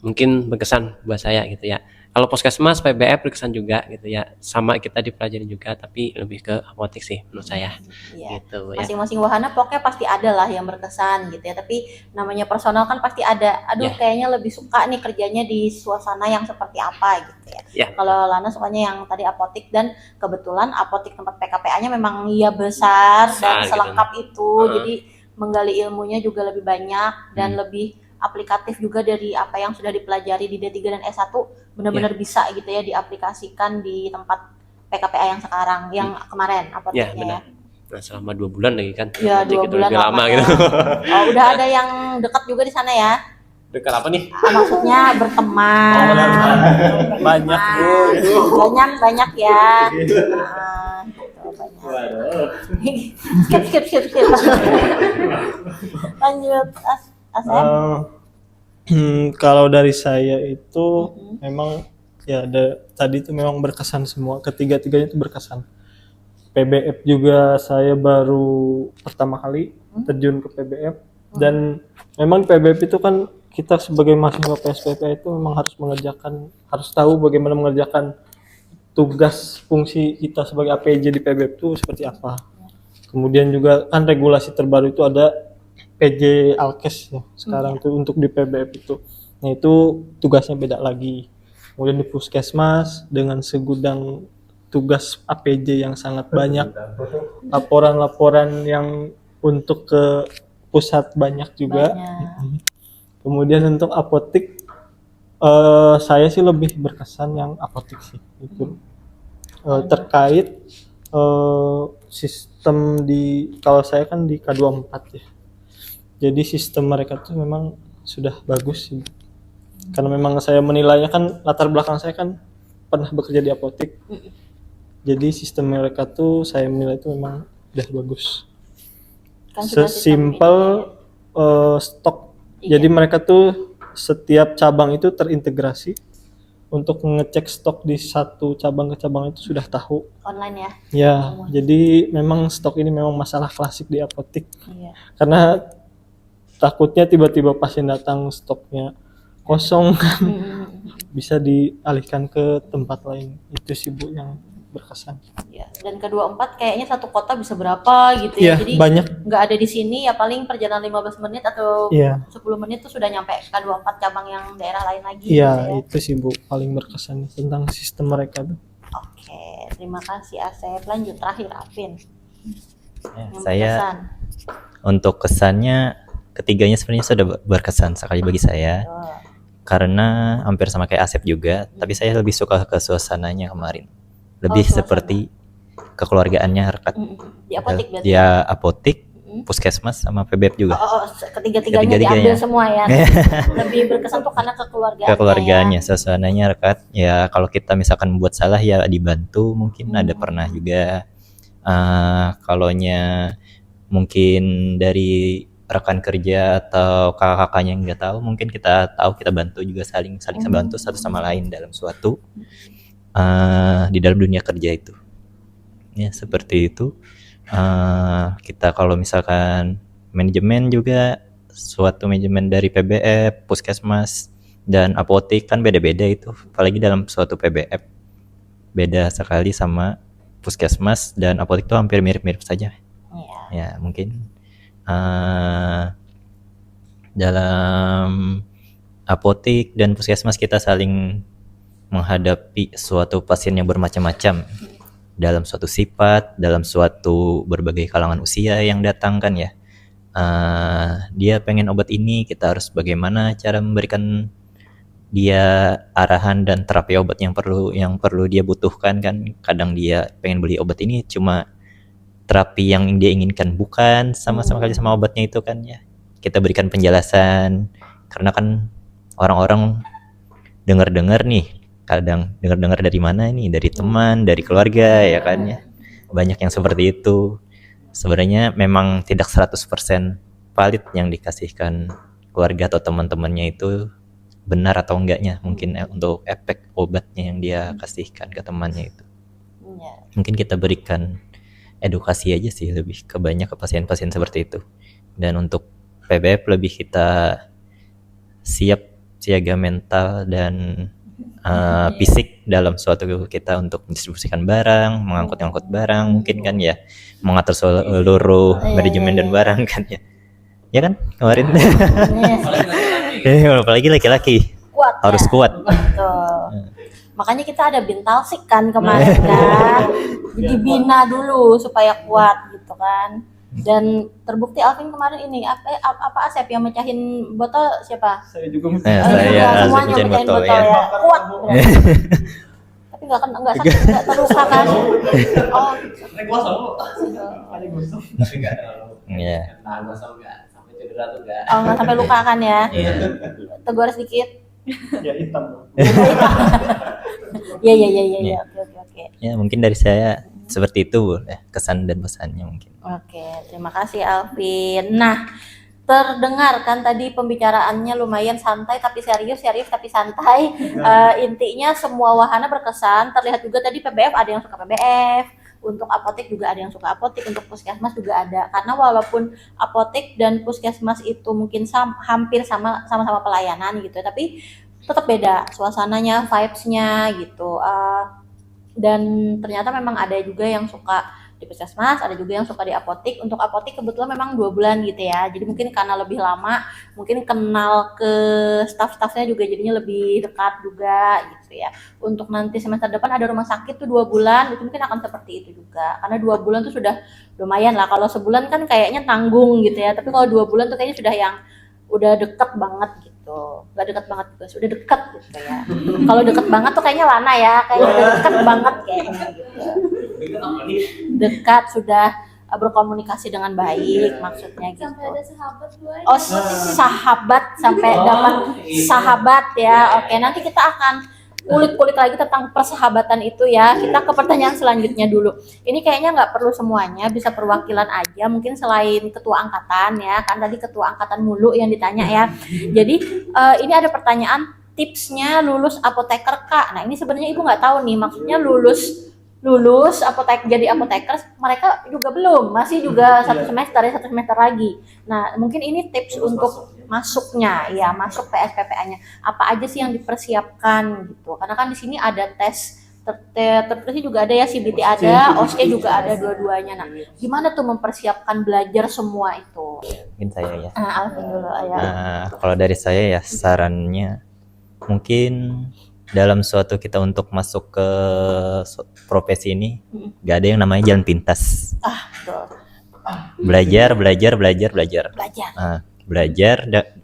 mungkin berkesan buat saya gitu ya. Kalau puskesmas PBF berkesan juga gitu ya, sama kita dipelajari juga, tapi lebih ke apotek sih menurut saya. Iya. Gitu ya. Masing-masing wahana pokoknya pasti ada lah yang berkesan gitu ya, tapi namanya personal kan pasti ada. Aduh, Ya. kayaknya lebih suka nih kerjanya di suasana yang seperti apa gitu ya. Ya. Kalau Lana sukanya yang tadi apotek, dan kebetulan apotek tempat PKPA-nya memang besar dan Besar, selengkap itu, Heeh. jadi menggali ilmunya juga lebih banyak dan lebih aplikatif juga dari apa yang sudah dipelajari di D3 dan S1, benar-benar bisa gitu ya diaplikasikan di tempat PKPA yang sekarang, yang kemarin Ya apoteknya ya. benar. Nah selama 2 bulan lagi kan. Ya, Apotek 2 itu bulan lebih lama lamanya. gitu. Oh, udah ada yang dekat juga di sana ya? Dekat apa nih? Maksudnya berteman. Banyak, Bu. Banyak ya. Nah, gitu, banyak. Skip. Lanjut, Asep. Kalau dari saya itu memang ya tadi itu memang berkesan semua, ketiga-tiganya itu berkesan. PBF juga saya baru pertama kali terjun ke PBF, dan memang PBF itu kan kita sebagai mahasiswa PSPP itu memang harus tahu bagaimana mengerjakan tugas fungsi kita sebagai APJ di PBF itu seperti apa. Kemudian juga kan regulasi terbaru itu ada PJ Alkes ya sekarang tuh untuk di PBF itu. Nah itu tugasnya beda lagi. Kemudian di puskesmas dengan segudang tugas APJ yang sangat banyak, laporan-laporan yang untuk ke pusat banyak juga. Banyak. Kemudian untuk apotek, saya sih lebih berkesan yang apotek sih itu. Terkait sistem kalau saya kan di K24 ya. Jadi sistem mereka tuh memang sudah bagus sih. Karena memang saya menilainya kan, latar belakang saya kan pernah bekerja di apotek. Jadi sistem mereka tuh saya menilai itu memang udah bagus. Kan sudah sistem Sesimpel stok. Iya. Jadi mereka tuh setiap cabang itu terintegrasi untuk ngecek stok di satu cabang ke cabang itu sudah tahu. online ya. Ya, jadi memang stok ini memang masalah klasik di apotek. Iya. Karena takutnya tiba-tiba pasien datang stoknya kosong kan, bisa dialihkan ke tempat lain. Itu sih Bu yang berkesan. Ya, dan ke-24 kayaknya satu kota bisa berapa gitu ya. Iya, Jadi banyak. nggak ada di sini ya, paling perjalanan 15 menit atau Iya, 10 menit tuh sudah nyampe K24 cabang yang daerah lain lagi iya, gitu ya. itu sih Bu paling berkesan tentang sistem mereka tuh. Oke, terima kasih Asep. Lanjut terakhir Alvin. Ya, Yang saya berkesan. untuk kesannya ketiganya sebenarnya sudah berkesan sekali bagi saya Oh. karena hampir sama kayak Asep juga, tapi saya lebih suka ke suasananya kemarin. Lebih suasana. seperti kekeluargaannya Harkat. Di apotik berarti. Dia apotik, Mm. puskesmas sama PBF juga. Ketiga-tiganya Ketiga-tiganya. diambil semua ya. Lebih berkesan tuh karena kekeluargaannya. Kekeluargaannya, Ya. suasananya Harkat. Ya kalau kita misalkan buat salah ya dibantu, mungkin ada pernah juga. Kalaunya mungkin dari rekan kerja atau kakak-kakaknya yang nggak tahu, mungkin kita tahu, kita bantu juga, saling bantu satu sama lain dalam suatu di dalam dunia kerja itu. Ya seperti itu. Kita kalau misalkan manajemen juga, suatu manajemen dari PBF, puskesmas dan apotik kan beda-beda itu, apalagi dalam suatu PBF beda sekali sama puskesmas dan apotik itu hampir mirip-mirip saja. Iya. Ya mungkin dalam apotik dan puskesmas kita saling menghadapi suatu pasien yang bermacam-macam dalam suatu sifat, dalam suatu berbagai kalangan usia yang datang kan ya. Dia pengen obat ini, kita harus bagaimana cara memberikan dia arahan dan terapi obat yang perlu dia butuhkan kan. Kadang dia pengen beli obat ini cuma terapi yang dia inginkan bukan sama-sama kali sama obatnya itu kan ya. Kita berikan penjelasan karena kan orang-orang dengar-dengar nih, kadang dengar-dengar dari mana ini, dari teman, dari keluarga ya kan ya. Banyak yang seperti itu. Sebenarnya memang tidak 100% valid yang dikasihkan keluarga atau teman-temannya itu benar atau enggaknya, mungkin untuk efek obatnya yang dia kasihkan ke temannya itu. Iya. Mungkin kita berikan edukasi aja sih, lebih ke banyak ke pasien-pasien seperti itu. Dan untuk PBF lebih kita siaga mental dan fisik dalam suatu kita untuk mendistribusikan barang, mengangkut barang mungkin kan ya, mengatur seluruh manajemen dan barang kan ya. Ya kan kemarin. Apalagi laki-laki Kuat. harus ya. kuat. Betul. Makanya kita ada bintalsik kan kemarin kan. Dibina dulu supaya kuat gitu kan. Dan terbukti Alvin kemarin ini apa Asep yang mecahin botol siapa? Saya juga Saya semuanya mecahin mecahin botol botol ya. ya. Kuat. Tapi nggak sakit, nggak terluka kan? Oh. Iya. Oh, nggak sampai luka kan ya? Iya. Tegur sedikit. ya hitam. Iya. Oke. Ya mungkin dari saya seperti itu Bu, ya, kesan dan pesannya mungkin. Oke, terima kasih Alvin. Nah, terdengar kan tadi pembicaraannya lumayan santai tapi serius tapi santai. Intinya semua wahana berkesan. Terlihat juga tadi PBF ada yang suka PBF, untuk apotek juga ada yang suka apotek, untuk puskesmas juga ada. Karena walaupun apotek dan puskesmas itu mungkin hampir sama-sama pelayanan gitu, tapi tetap beda suasananya, vibes-nya gitu. Dan ternyata memang ada juga yang suka di puskesmas, ada juga yang suka di apotik. Untuk apotik kebetulan memang 2 bulan gitu ya, jadi mungkin karena lebih lama, mungkin kenal ke staff-staffnya juga jadinya lebih dekat juga gitu ya. Untuk nanti semester depan ada rumah sakit tuh 2 bulan, itu mungkin akan seperti itu juga, karena 2 bulan tuh sudah lumayan lah. Kalau sebulan kan kayaknya tanggung gitu ya, tapi kalau 2 bulan tuh kayaknya sudah yang udah deket banget gitu. Gak deket banget juga, sudah deket gitu ya. Kalau deket banget tuh kayaknya Lana ya, kayaknya udah deket banget kayaknya gitu. Dekat, sudah berkomunikasi dengan baik maksudnya gitu. Sampai ada sahabat Bu. Oh, sahabat, sampai dapat sahabat ya. Oke, nanti kita akan kulik-kulik lagi tentang persahabatan itu ya. Kita ke pertanyaan selanjutnya dulu. Ini kayaknya nggak perlu semuanya, bisa perwakilan aja. Mungkin selain ketua angkatan ya, kan tadi ketua angkatan mulu yang ditanya ya. Jadi ini ada pertanyaan, tipsnya lulus apoteker Kak. Nah ini sebenarnya Ibu nggak tahu nih, maksudnya lulus jadi apoteker mereka juga belum, masih juga satu semester lagi. Nah mungkin ini tips untuk masuknya ya, masuk PSPPA-nya apa aja sih yang dipersiapkan gitu, karena kan di sini ada tes Terus juga ada ya, CBT ada, OSCE juga ada dua-duanya. Nah, gimana tuh mempersiapkan belajar semua itu? Mungkin saya ya. Alvin dulu ya. Kalau dari saya ya sarannya mungkin dalam suatu kita untuk masuk ke profesi ini nggak ada yang namanya jalan pintas. Betul. Belajar. Belajar. Belajar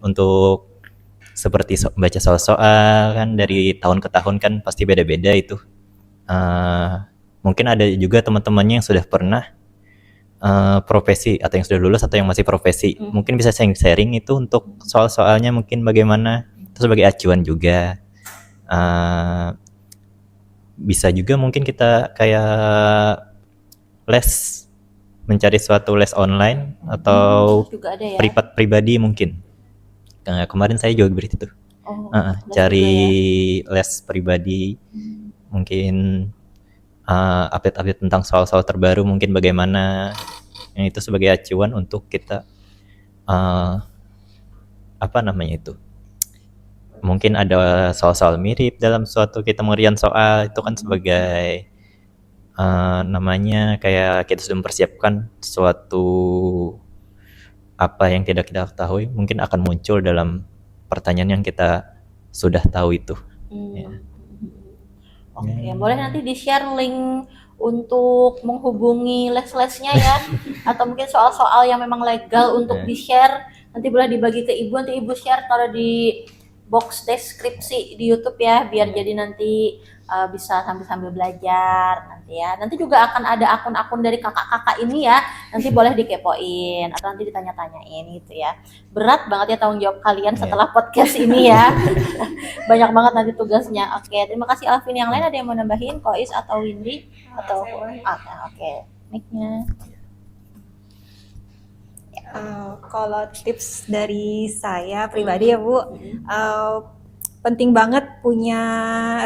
untuk seperti baca soal-soal kan dari tahun ke tahun kan pasti beda-beda itu. Mungkin ada juga teman-temannya yang sudah pernah profesi atau yang sudah lulus atau yang masih profesi. Mungkin bisa sharing itu untuk soal-soalnya mungkin bagaimana, terus sebagai acuan juga. Bisa juga mungkin kita kayak mencari suatu les online atau Juga ada ya. privat pribadi mungkin. Kemarin saya juga berarti itu. Les Cari juga les pribadi, mungkin update-update tentang soal-soal terbaru mungkin bagaimana, yang itu sebagai acuan untuk kita mungkin ada soal-soal mirip dalam suatu kita mengerjakan soal itu kan sebagai namanya kayak kita sudah mempersiapkan suatu apa yang tidak kita ketahui mungkin akan muncul dalam pertanyaan yang kita sudah tahu itu. Ya. Oke, boleh nanti di-share link untuk menghubungi les-lesnya ya, atau mungkin soal-soal yang memang legal untuk di-share, nanti boleh dibagi ke ibu, nanti ibu share taruh di box deskripsi di YouTube ya, biar jadi nanti bisa sambil belajar nanti ya. Nanti juga akan ada akun-akun dari kakak-kakak ini ya, nanti boleh dikepoin atau nanti ditanya-tanyain gitu ya. Berat banget ya tanggung jawab kalian setelah podcast ini ya. Banyak banget nanti tugasnya. Oke, terima kasih Alvin. Yang lain ada yang mau nambahin, Kois atau Windy atau oke, mic-nya. Kalau tips dari saya pribadi ya Bu, penting banget punya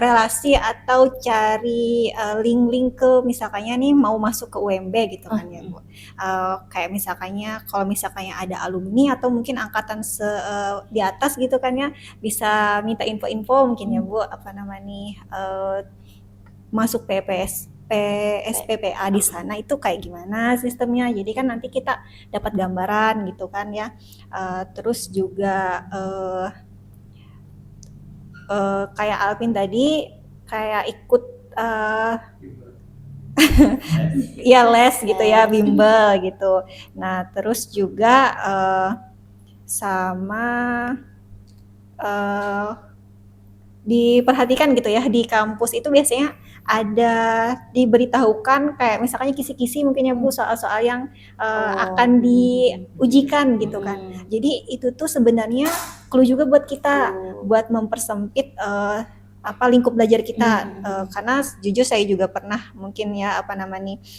relasi atau cari link-link ke misalkannya nih mau masuk ke UMB gitu kan ya Bu. Kayak misalkannya kalau misalkannya ada alumni atau mungkin angkatan di atas gitu kan ya, bisa minta info-info mungkin ya Bu, masuk SPPA di sana itu kayak gimana sistemnya. Jadi kan nanti kita dapat gambaran gitu kan ya. Terus juga kayak Alvin tadi kayak ikut ya les gitu ya, bimbel gitu. Nah terus juga sama diperhatikan gitu ya, di kampus itu biasanya ada diberitahukan kayak misalnya kisi-kisi mungkin ya Bu, soal-soal yang akan diujikan gitu kan. Jadi itu tuh sebenarnya clue juga buat kita buat mempersempit lingkup belajar kita. Karena jujur saya juga pernah mungkin ya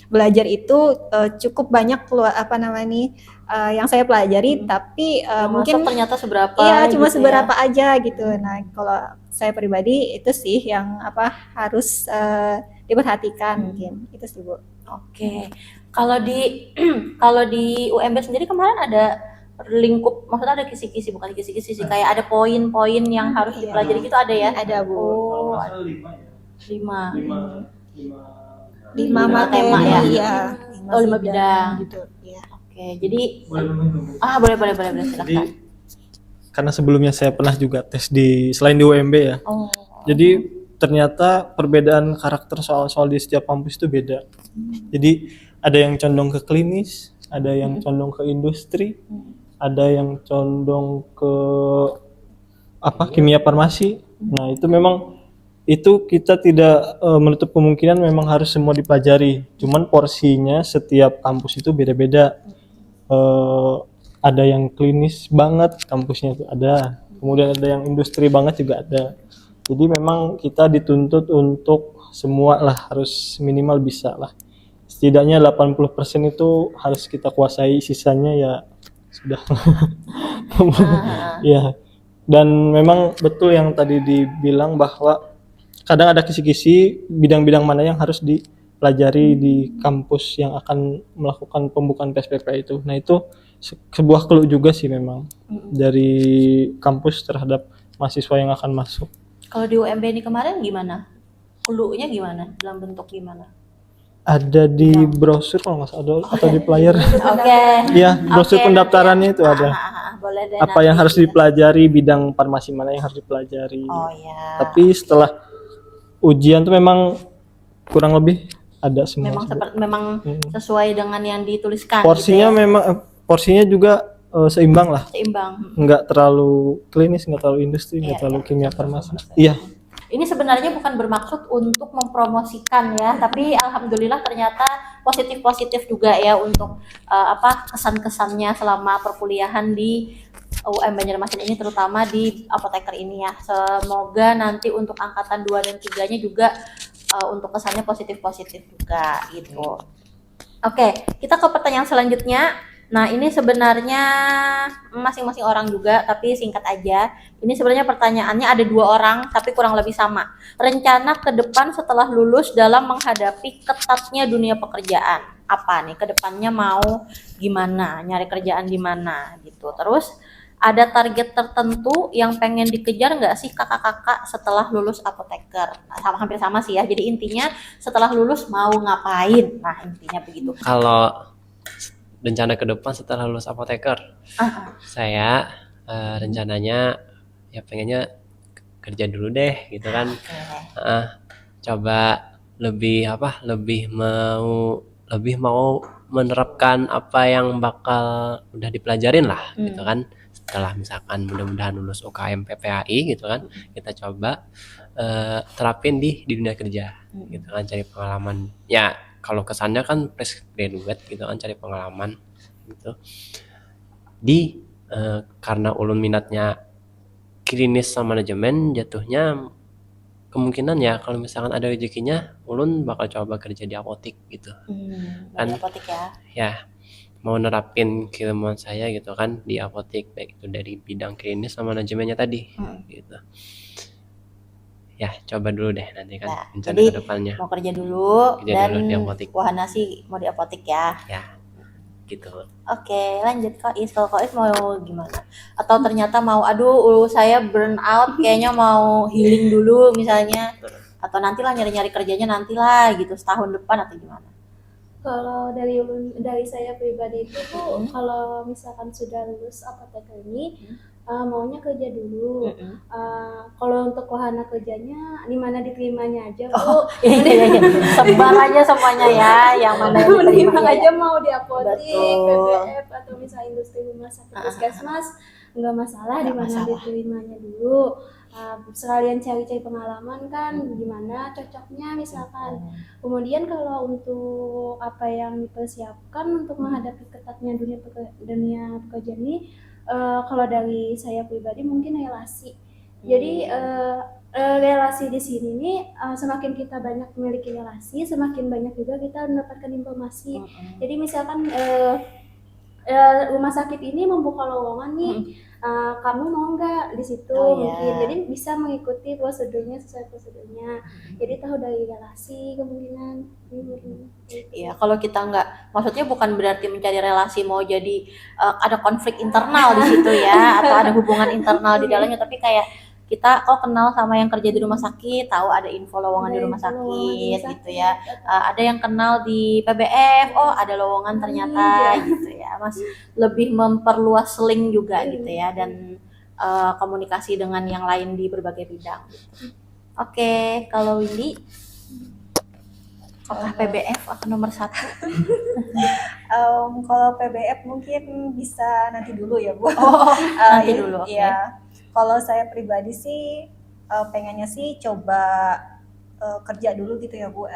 belajar itu cukup banyak yang saya pelajari, tapi mungkin ternyata seberapa iya cuma gitu seberapa aja gitu. Nah kalau saya pribadi itu sih yang harus diperhatikan mungkin itu sih Bu. Oke. Kalau di UMB sendiri kemarin ada lingkup, maksudnya ada kisi-kisi, bukan kisi-kisi sih, kayak ada poin-poin yang harus dipelajari gitu ada ya? Ada Bu. Oh, Kalau 5 lima materi tema ya? Iya. 5 bidang gitu. Iya. Oke, jadi boleh silakan. Jadi karena sebelumnya saya pernah juga tes selain di UMB ya. Jadi ternyata perbedaan karakter soal-soal di setiap kampus itu beda. Jadi ada yang condong ke klinis, ada yang condong ke industri, ada yang condong ke kimia farmasi. Nah itu memang kita tidak menutup kemungkinan memang harus semua dipelajari. Cuman porsinya setiap kampus itu beda-beda. Ada yang klinis banget kampusnya itu ada, kemudian ada yang industri banget juga ada. Jadi memang kita dituntut untuk semua lah, harus minimal bisa lah. Setidaknya 80% itu harus kita kuasai, sisanya ya sudah. Ya. Dan memang betul yang tadi dibilang bahwa kadang ada kisi-kisi bidang-bidang mana yang harus dipelajari di kampus yang akan melakukan pembukaan PSPP itu. Nah itu sebuah clue juga sih memang dari kampus terhadap mahasiswa yang akan masuk. Kalau di UMB ini kemarin gimana? clue-nya gimana? Dalam bentuk gimana? Ada di brosur kalau nggak salah atau di player. Oke. Iya, brosur Oke, pendaftarannya itu ada. Boleh deh Apa yang nanti harus kita- dipelajari, bidang farmasi mana yang harus dipelajari. Oh ya. Tapi setelah ujian tuh memang kurang lebih ada semua. Memang sesuai dengan yang dituliskan. Porsinya gitu ya. memang porsinya juga seimbang lah. Seimbang. Nggak terlalu klinis, nggak terlalu industri, nggak Iya, terlalu iya. kimia farmasi. Iya. Ini sebenarnya bukan bermaksud untuk mempromosikan ya, tapi alhamdulillah ternyata positif juga ya untuk kesan-kesannya selama perkuliahan di UM Banjarmasin ini, terutama di apoteker ini ya. Semoga nanti untuk angkatan 2 dan 3-nya juga untuk kesannya positif juga gitu. Oke, kita ke pertanyaan selanjutnya. Nah, ini sebenarnya masing-masing orang juga, tapi singkat aja. Ini sebenarnya pertanyaannya ada 2 orang, tapi kurang lebih sama. Rencana ke depan setelah lulus dalam menghadapi ketatnya dunia pekerjaan. Apa nih? Ke depannya mau gimana? Nyari kerjaan di mana gitu. Terus ada target tertentu yang pengen dikejar nggak sih kakak-kakak setelah lulus apoteker? Nah, hampir sama sih ya. Jadi intinya setelah lulus mau ngapain? Nah, intinya begitu. Kalau rencana ke depan setelah lulus apoteker, saya rencananya ya pengennya kerja dulu deh gitu kan. Coba lebih mau menerapkan apa yang bakal udah dipelajarin lah gitu kan. Setelah misalkan mudah-mudahan lulus UKM PPAI gitu kan, kita coba terapin di dunia kerja gitu kan, cari pengalaman ya. Kalau kesannya kan fresh graduate gitu kan, cari pengalaman gitu di karena ulun minatnya klinis sama manajemen, jatuhnya kemungkinan ya kalau misalkan ada rezekinya ulun bakal coba kerja di apotik gitu kan. Apotik ya. Ya mau nerapin keilmuan saya gitu kan di apotik, baik itu dari bidang klinis sama manajemennya tadi gitu. Ya coba dulu deh nanti kan Nah, rencana jadi ke depannya mau kerja dulu dan dulu di apotik. wahana sih mau di apotik ya. Ya gitu. Oke, lanjut Kois. Kalau Kois mau gimana? Atau ternyata mau saya burn out kayaknya mau healing dulu misalnya, atau nantilah nyari-nyari kerjanya nantilah gitu setahun depan atau gimana? Kalau dari saya pribadi itu tuh kalau misalkan sudah lulus apoteker ini maunya kerja dulu. Kalau untuk wahana kerjanya di mana diterimanya aja Bu. Iya. Sebar aja semuanya ya, yang mana yang diterima Diterima aja mau di apotik, Betul. PPF atau misalnya industri rumah sakit puskesmas nggak masalah di mana diterimanya dulu. Sekalian cari-cari pengalaman kan gimana cocoknya misalkan. Kemudian kalau untuk apa yang dipersiapkan untuk menghadapi ketatnya dunia pekerjaan ini, kalau dari saya pribadi mungkin relasi. Jadi relasi di sini nih semakin kita banyak memiliki relasi, semakin banyak juga kita mendapatkan informasi. Jadi misalkan rumah sakit ini membuka lowongan nih, kamu mau nggak di situ mungkin. Jadi bisa mengikuti prosedurnya sesuai prosedurnya. Jadi tahu dari relasi kemungkinan. Iya, kalau kita nggak, maksudnya bukan berarti mencari relasi mau jadi ada konflik internal di situ ya, atau ada hubungan internal di dalamnya, tapi kayak kita kenal sama yang kerja di rumah sakit, tahu ada info lowongan di rumah sakit gitu ya. Ada yang kenal di PBF, ada lowongan ternyata gitu ya. Mas lebih memperluas link juga gitu ya, dan komunikasi dengan yang lain di berbagai bidang. Oke, kalau Windy, apakah PBF akan nomor 1? Kalau PBF mungkin bisa nanti dulu ya Bu. Nanti dulu. Iya. Kalau saya pribadi sih pengennya sih coba kerja dulu gitu ya Bu,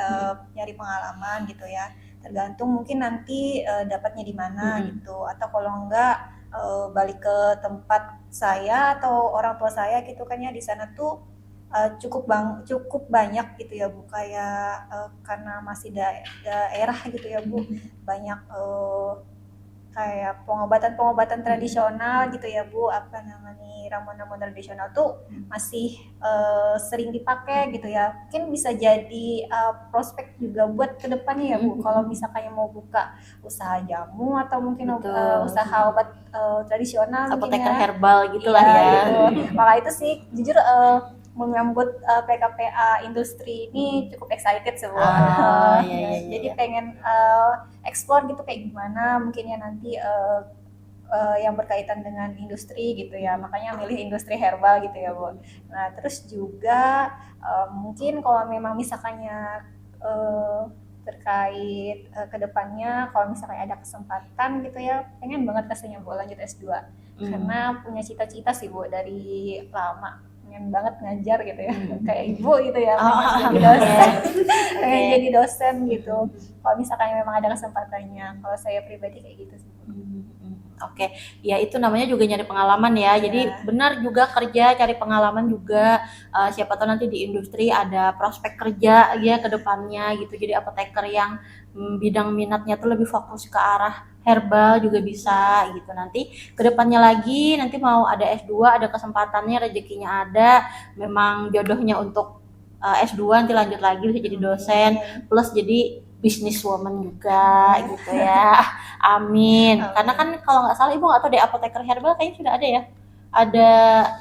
nyari pengalaman gitu ya. Tergantung mungkin nanti dapatnya di mana gitu. Atau kalau enggak balik ke tempat saya atau orang tua saya gitu kan ya, di sana tuh cukup banyak gitu ya Bu, kayak karena masih daerah gitu ya Bu, banyak kayak pengobatan tradisional gitu ya Bu, ramuan-ramuan tradisional tuh masih sering dipakai gitu ya. Mungkin bisa jadi prospek juga buat kedepannya ya Bu, kalau misalkan mau buka usaha jamu atau mungkin usaha obat tradisional, Apoteker mungkin ya. herbal gitulah ya. Gitu. Maka itu sih jujur menyambut PKPA industri ini cukup excited semua. Iya. Jadi pengen explore gitu kayak gimana mungkin ya nanti yang berkaitan dengan industri gitu ya, makanya milih industri herbal gitu ya Bu. Nah terus juga mungkin kalau memang misalkannya terkait kedepannya kalau misalnya ada kesempatan gitu ya, pengen banget rasanya Bu lanjut S2 karena punya cita-cita sih Bu dari lama, pengen banget ngajar gitu ya kayak ibu gitu ya, pengen jadi dosen pengen jadi dosen gitu kalau misalkan memang ada kesempatannya. Kalau saya pribadi kayak gitu sih Bu. Oke, ya itu namanya juga nyari pengalaman ya. Jadi benar juga kerja, cari pengalaman juga. Siapa tahu nanti di industri ada prospek kerja ya ke depannya gitu. Jadi apoteker yang bidang minatnya tuh lebih fokus ke arah herbal juga bisa gitu. Nanti ke depannya lagi, nanti mau ada S2, ada kesempatannya, rezekinya ada, memang jodohnya untuk S2 nanti lanjut lagi bisa jadi dosen, plus jadi businesswoman juga gitu ya. Amin. Karena kan kalau nggak salah ibu nggak tahu deh apoteker herbal kayaknya sudah ada ya. Ada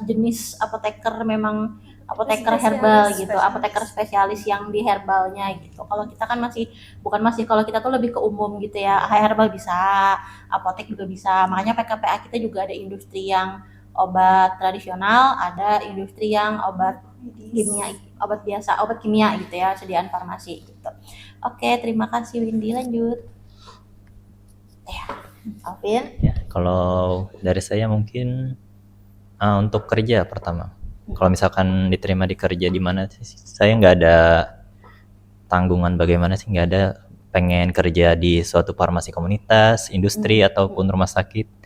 jenis apoteker memang apoteker herbal gitu, apoteker spesialis yang di herbalnya gitu. Kalau kita kan masih kalau kita tuh lebih ke umum gitu ya. Herbal bisa, apotek juga bisa. Makanya PKPA kita juga ada industri yang obat tradisional, ada industri yang obat kimia, obat biasa, obat kimia gitu ya, sediaan farmasi gitu. Oke, terima kasih Windy, lanjut. Alvin? Ya, kalau dari saya mungkin untuk kerja pertama. Kalau misalkan diterima di kerja di mana sih, saya nggak ada tanggungan bagaimana sih, nggak ada pengen kerja di suatu farmasi komunitas, industri ataupun rumah sakit.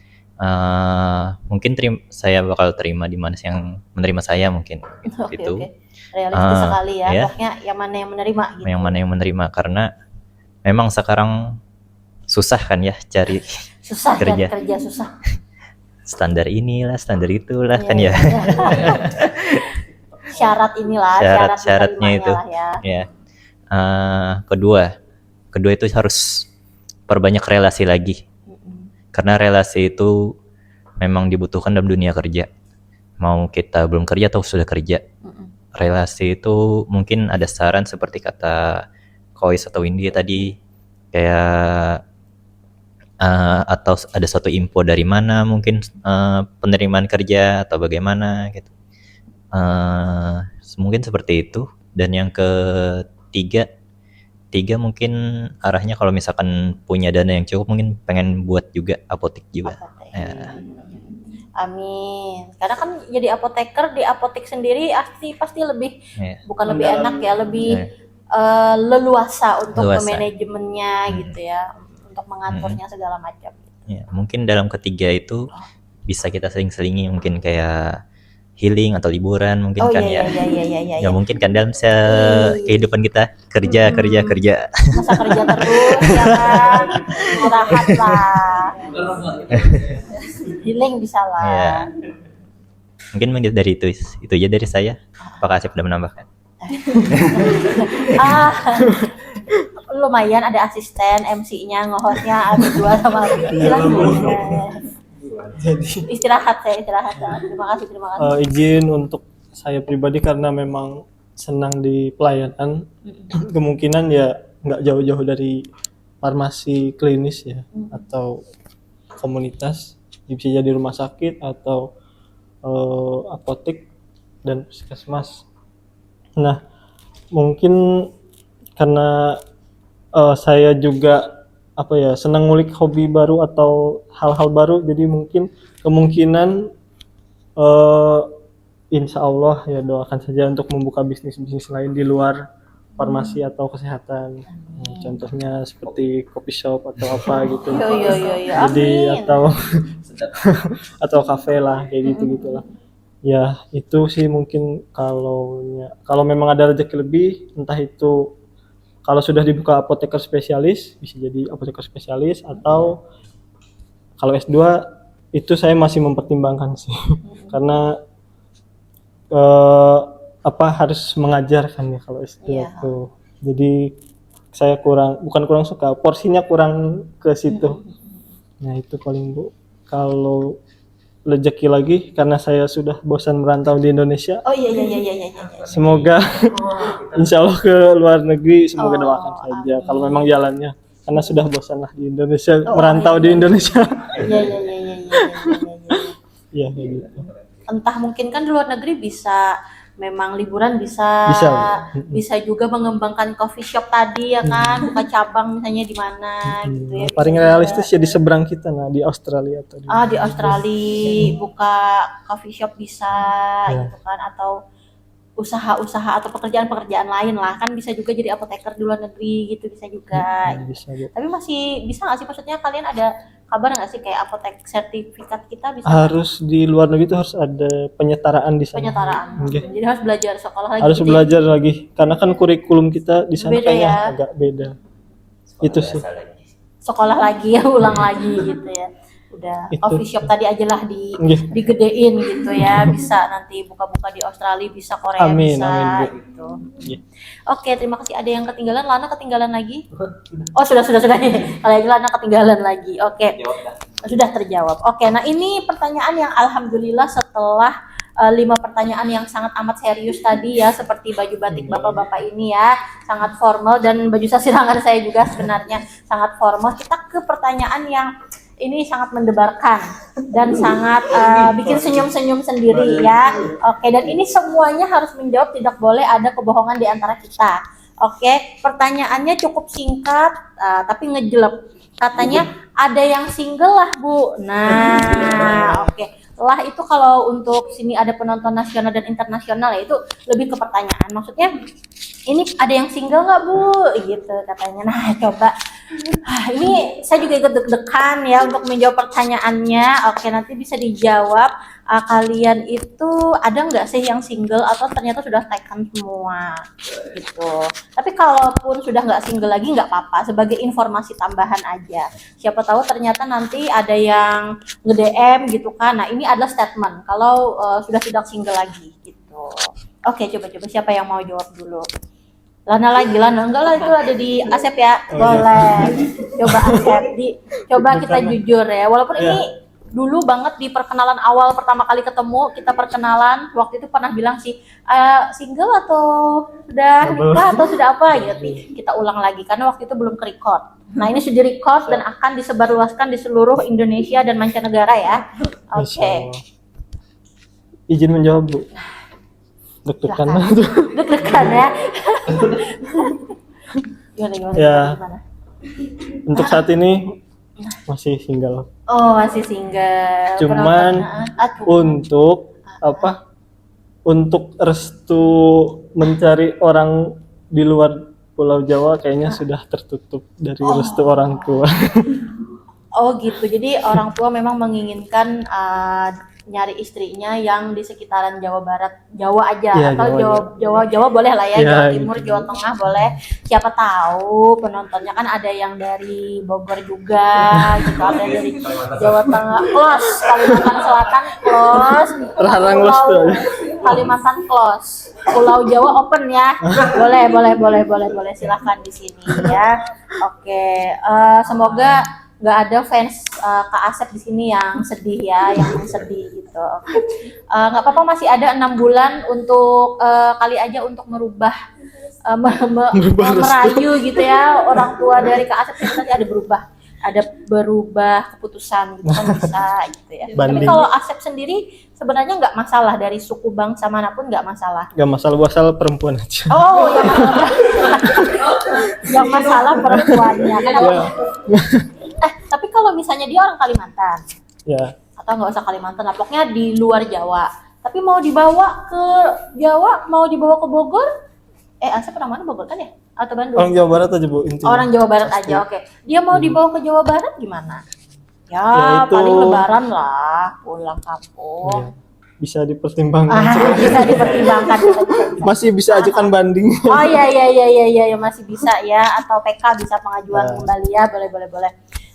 Mungkin saya bakal terima di mana sih yang menerima saya mungkin gitu. Oke. Realistis sekali ya. Ya. Pokoknya yang mana yang menerima gitu. Yang mana yang menerima, karena memang sekarang susah kan ya cari Susah kerja. cari kerja susah. Standar inilah, standar itulah kan Iya. ya. Syarat inilah, Syarat-syaratnya diterimanya itu. lah ya. Ya. Kedua itu harus perbanyak relasi lagi. Karena relasi itu memang dibutuhkan dalam dunia kerja. Mau kita belum kerja atau sudah kerja. Relasi itu mungkin ada saran seperti kata Kois atau Windy tadi, kayak atau ada suatu info dari mana mungkin penerimaan kerja atau bagaimana gitu. Mungkin seperti itu. Dan yang ketiga mungkin arahnya kalau misalkan punya dana yang cukup mungkin pengen buat juga apotek juga. Ya. Amin. Karena kan jadi apoteker di apotek sendiri pasti lebih bukan lebih enak ya, lebih leluasa untuk manajemennya gitu ya, untuk mengaturnya segala macam. Ya, mungkin dalam ketiga itu bisa kita seling-selingi mungkin kayak healing atau liburan mungkin Iya. Ya mungkin kan dalam kehidupan kita kerja. Masa kerja terus ya kan, istirahat lah. Healing bisa lah. Ya. Mungkin dari itu aja dari saya. Apakah Asep sudah menambahkan? Lumayan ada asisten MC-nya, nge-hostnya berdua sama istirahat. Terima kasih. Izin untuk saya pribadi karena memang senang di pelayanan, kemungkinan ya nggak jauh-jauh dari farmasi klinis ya, atau komunitas, bisa jadi rumah sakit atau apotek dan puskesmas. Nah, mungkin karena saya juga senang ngulik hobi baru atau hal-hal baru, jadi mungkin kemungkinan insya Allah ya doakan saja untuk membuka bisnis lain di luar farmasi atau kesehatan. Contohnya seperti coffee shop atau apa gitu. Jadi atau kafe lah kayak gitu lah. Ya itu sih mungkin kalau memang ada rezeki lebih, entah itu kalau sudah dibuka apoteker spesialis bisa jadi apoteker spesialis, atau kalau S2 itu saya masih mempertimbangkan sih. Karena harus mengajar kan ya kalau S2 itu. Jadi saya bukan kurang suka, porsinya kurang ke situ. Nah itu paling Bu. Kalau rezeki lagi karena saya sudah bosan merantau di Indonesia. Oh iya. Semoga insya Allah ke luar negeri, semoga doakan saja amin. kalau memang jalannya, karena sudah bosan lah di Indonesia, Oh, merantau iya. di Indonesia. Iya. Iya kayak gitu. Entah mungkin kan di luar negeri bisa memang liburan bisa Bisa. juga mengembangkan coffee shop tadi ya kan, buka cabang misalnya di mana gitu ya. Bisa Paling juga. realistis ya di seberang kita, nah di Australia atau di Di Australia buka coffee shop bisa Ya. gitu kan, atau usaha-usaha atau pekerjaan-pekerjaan lain lah kan, bisa juga jadi apoteker di luar negeri gitu, bisa juga. bisa Bu. Tapi masih bisa nggak sih, maksudnya kalian ada kabar nggak sih kayak apotek sertifikat kita bisa nggak? Harus di luar negeri itu harus ada penyetaraan di sana. Penyetaraan. Oke. Jadi harus belajar sekolah lagi. Harus gitu ya. belajar lagi karena kan kurikulum kita di sana Beda kayaknya ya. agak beda. Itu sih. Sekolah lagi ya, ulang lagi gitu ya. Udah Itu. coffee shop tadi aja lah Iya. digedein gitu ya, bisa nanti buka-buka di Australia, bisa Korea, Amin, bisa amin, Bu. gitu. Iya. Oke, terima kasih. Ada yang ketinggalan? Lana ketinggalan lagi? Oh, sudah. Kalau aja Lana ketinggalan lagi. Oke. Sudah terjawab. Oke, nah ini pertanyaan yang alhamdulillah setelah 5 pertanyaan yang sangat amat serius tadi ya, seperti baju batik bapak-bapak ini ya, sangat formal, dan baju sasirangan saya juga sebenarnya sangat formal. Kita ke pertanyaan yang ini sangat mendebarkan dan sangat bikin senyum-senyum sendiri ya. Oke, dan ini semuanya harus menjawab, tidak boleh ada kebohongan di antara kita. Oke, pertanyaannya cukup singkat tapi ngejelep. Katanya ada yang single lah Bu. Nah, oke. Lah itu kalau untuk sini ada penonton nasional dan internasional ya, itu lebih ke pertanyaan. Maksudnya ini ada yang single nggak Bu? Gitu katanya. Nah coba, ini saya juga ikut deg-degan ya untuk menjawab pertanyaannya. Oke, nanti bisa dijawab. Kalian itu ada nggak sih yang single atau ternyata sudah taken semua gitu. Tapi kalaupun sudah nggak single lagi nggak apa-apa, sebagai informasi tambahan aja. Siapa tahu ternyata nanti ada yang nge-DM gitu kan. Nah ini adalah statement kalau sudah tidak single lagi gitu. Oke, coba siapa yang mau jawab dulu? Lana lagi, Lana enggak lah, itu ada di Asep ya. Boleh. Coba Asep, coba kita jujur ya. Walaupun ini dulu banget di perkenalan awal pertama kali ketemu, kita perkenalan waktu itu pernah bilang sih single atau sudah nikah atau sudah apa gitu. Kita ulang lagi karena waktu itu belum ke-record. Nah, ini sudah di-record dan akan disebarluaskan di seluruh Indonesia dan mancanegara ya. Oke. Izin menjawab Bu. Deg-degan tuh. Deg-degan ya. Gimana? Ya. Untuk saat ini masih single. Oh, masih single. Cuman untuk apa? Untuk restu mencari orang di luar Pulau Jawa kayaknya sudah tertutup dari restu orang tua. Oh gitu. Jadi orang tua memang menginginkan nyari istrinya yang di sekitaran Jawa Barat, Jawa aja Ya, atau Jawa boleh lah ya, Ya, Jawa Timur, gitu. Jawa Tengah boleh. Siapa tahu penontonnya kan ada yang dari Bogor juga, gitu, ada dari Jawa Tengah, close, Kalimantan Selatan close, Terhalang los tuh. Kalimantan close, Pulau Jawa open ya, boleh, silahkan di sini ya. Oke, semoga nggak ada fans Kak Asep di sini yang sedih ya, yang sedih gitu. Oke. Nggak apa-apa, masih ada 6 bulan untuk kali aja untuk merubah merayu gitu ya orang tua dari Kak Asep, nanti ada berubah keputusan gitu kan, bisa gitu ya. Tapi Banding. kalau Asep sendiri sebenarnya nggak masalah, dari suku bangsa manapun nggak masalah. Gak masalah, asal perempuan aja. Oh, yang masalah perempuannya kan. Tapi kalau misalnya dia orang Kalimantan, Ya, atau nggak usah Kalimantan, pokoknya di luar Jawa, tapi mau dibawa ke Jawa, mau dibawa ke Bogor, Asep pernah mana, Bogor kan ya? Atau Bandung? orang Jawa Barat aja Bu intinya. Orang Jawa Barat aja, oke. Dia mau dibawa ke Jawa Barat gimana? Ya, Ya, itu- paling lebaran lah, pulang kampung. Bisa dipertimbangkan. Bisa dipertimbangkan. Bisa. Masih bisa ajukan banding. Oh iya, masih bisa ya, atau PK bisa pengajuan kembali ya, boleh.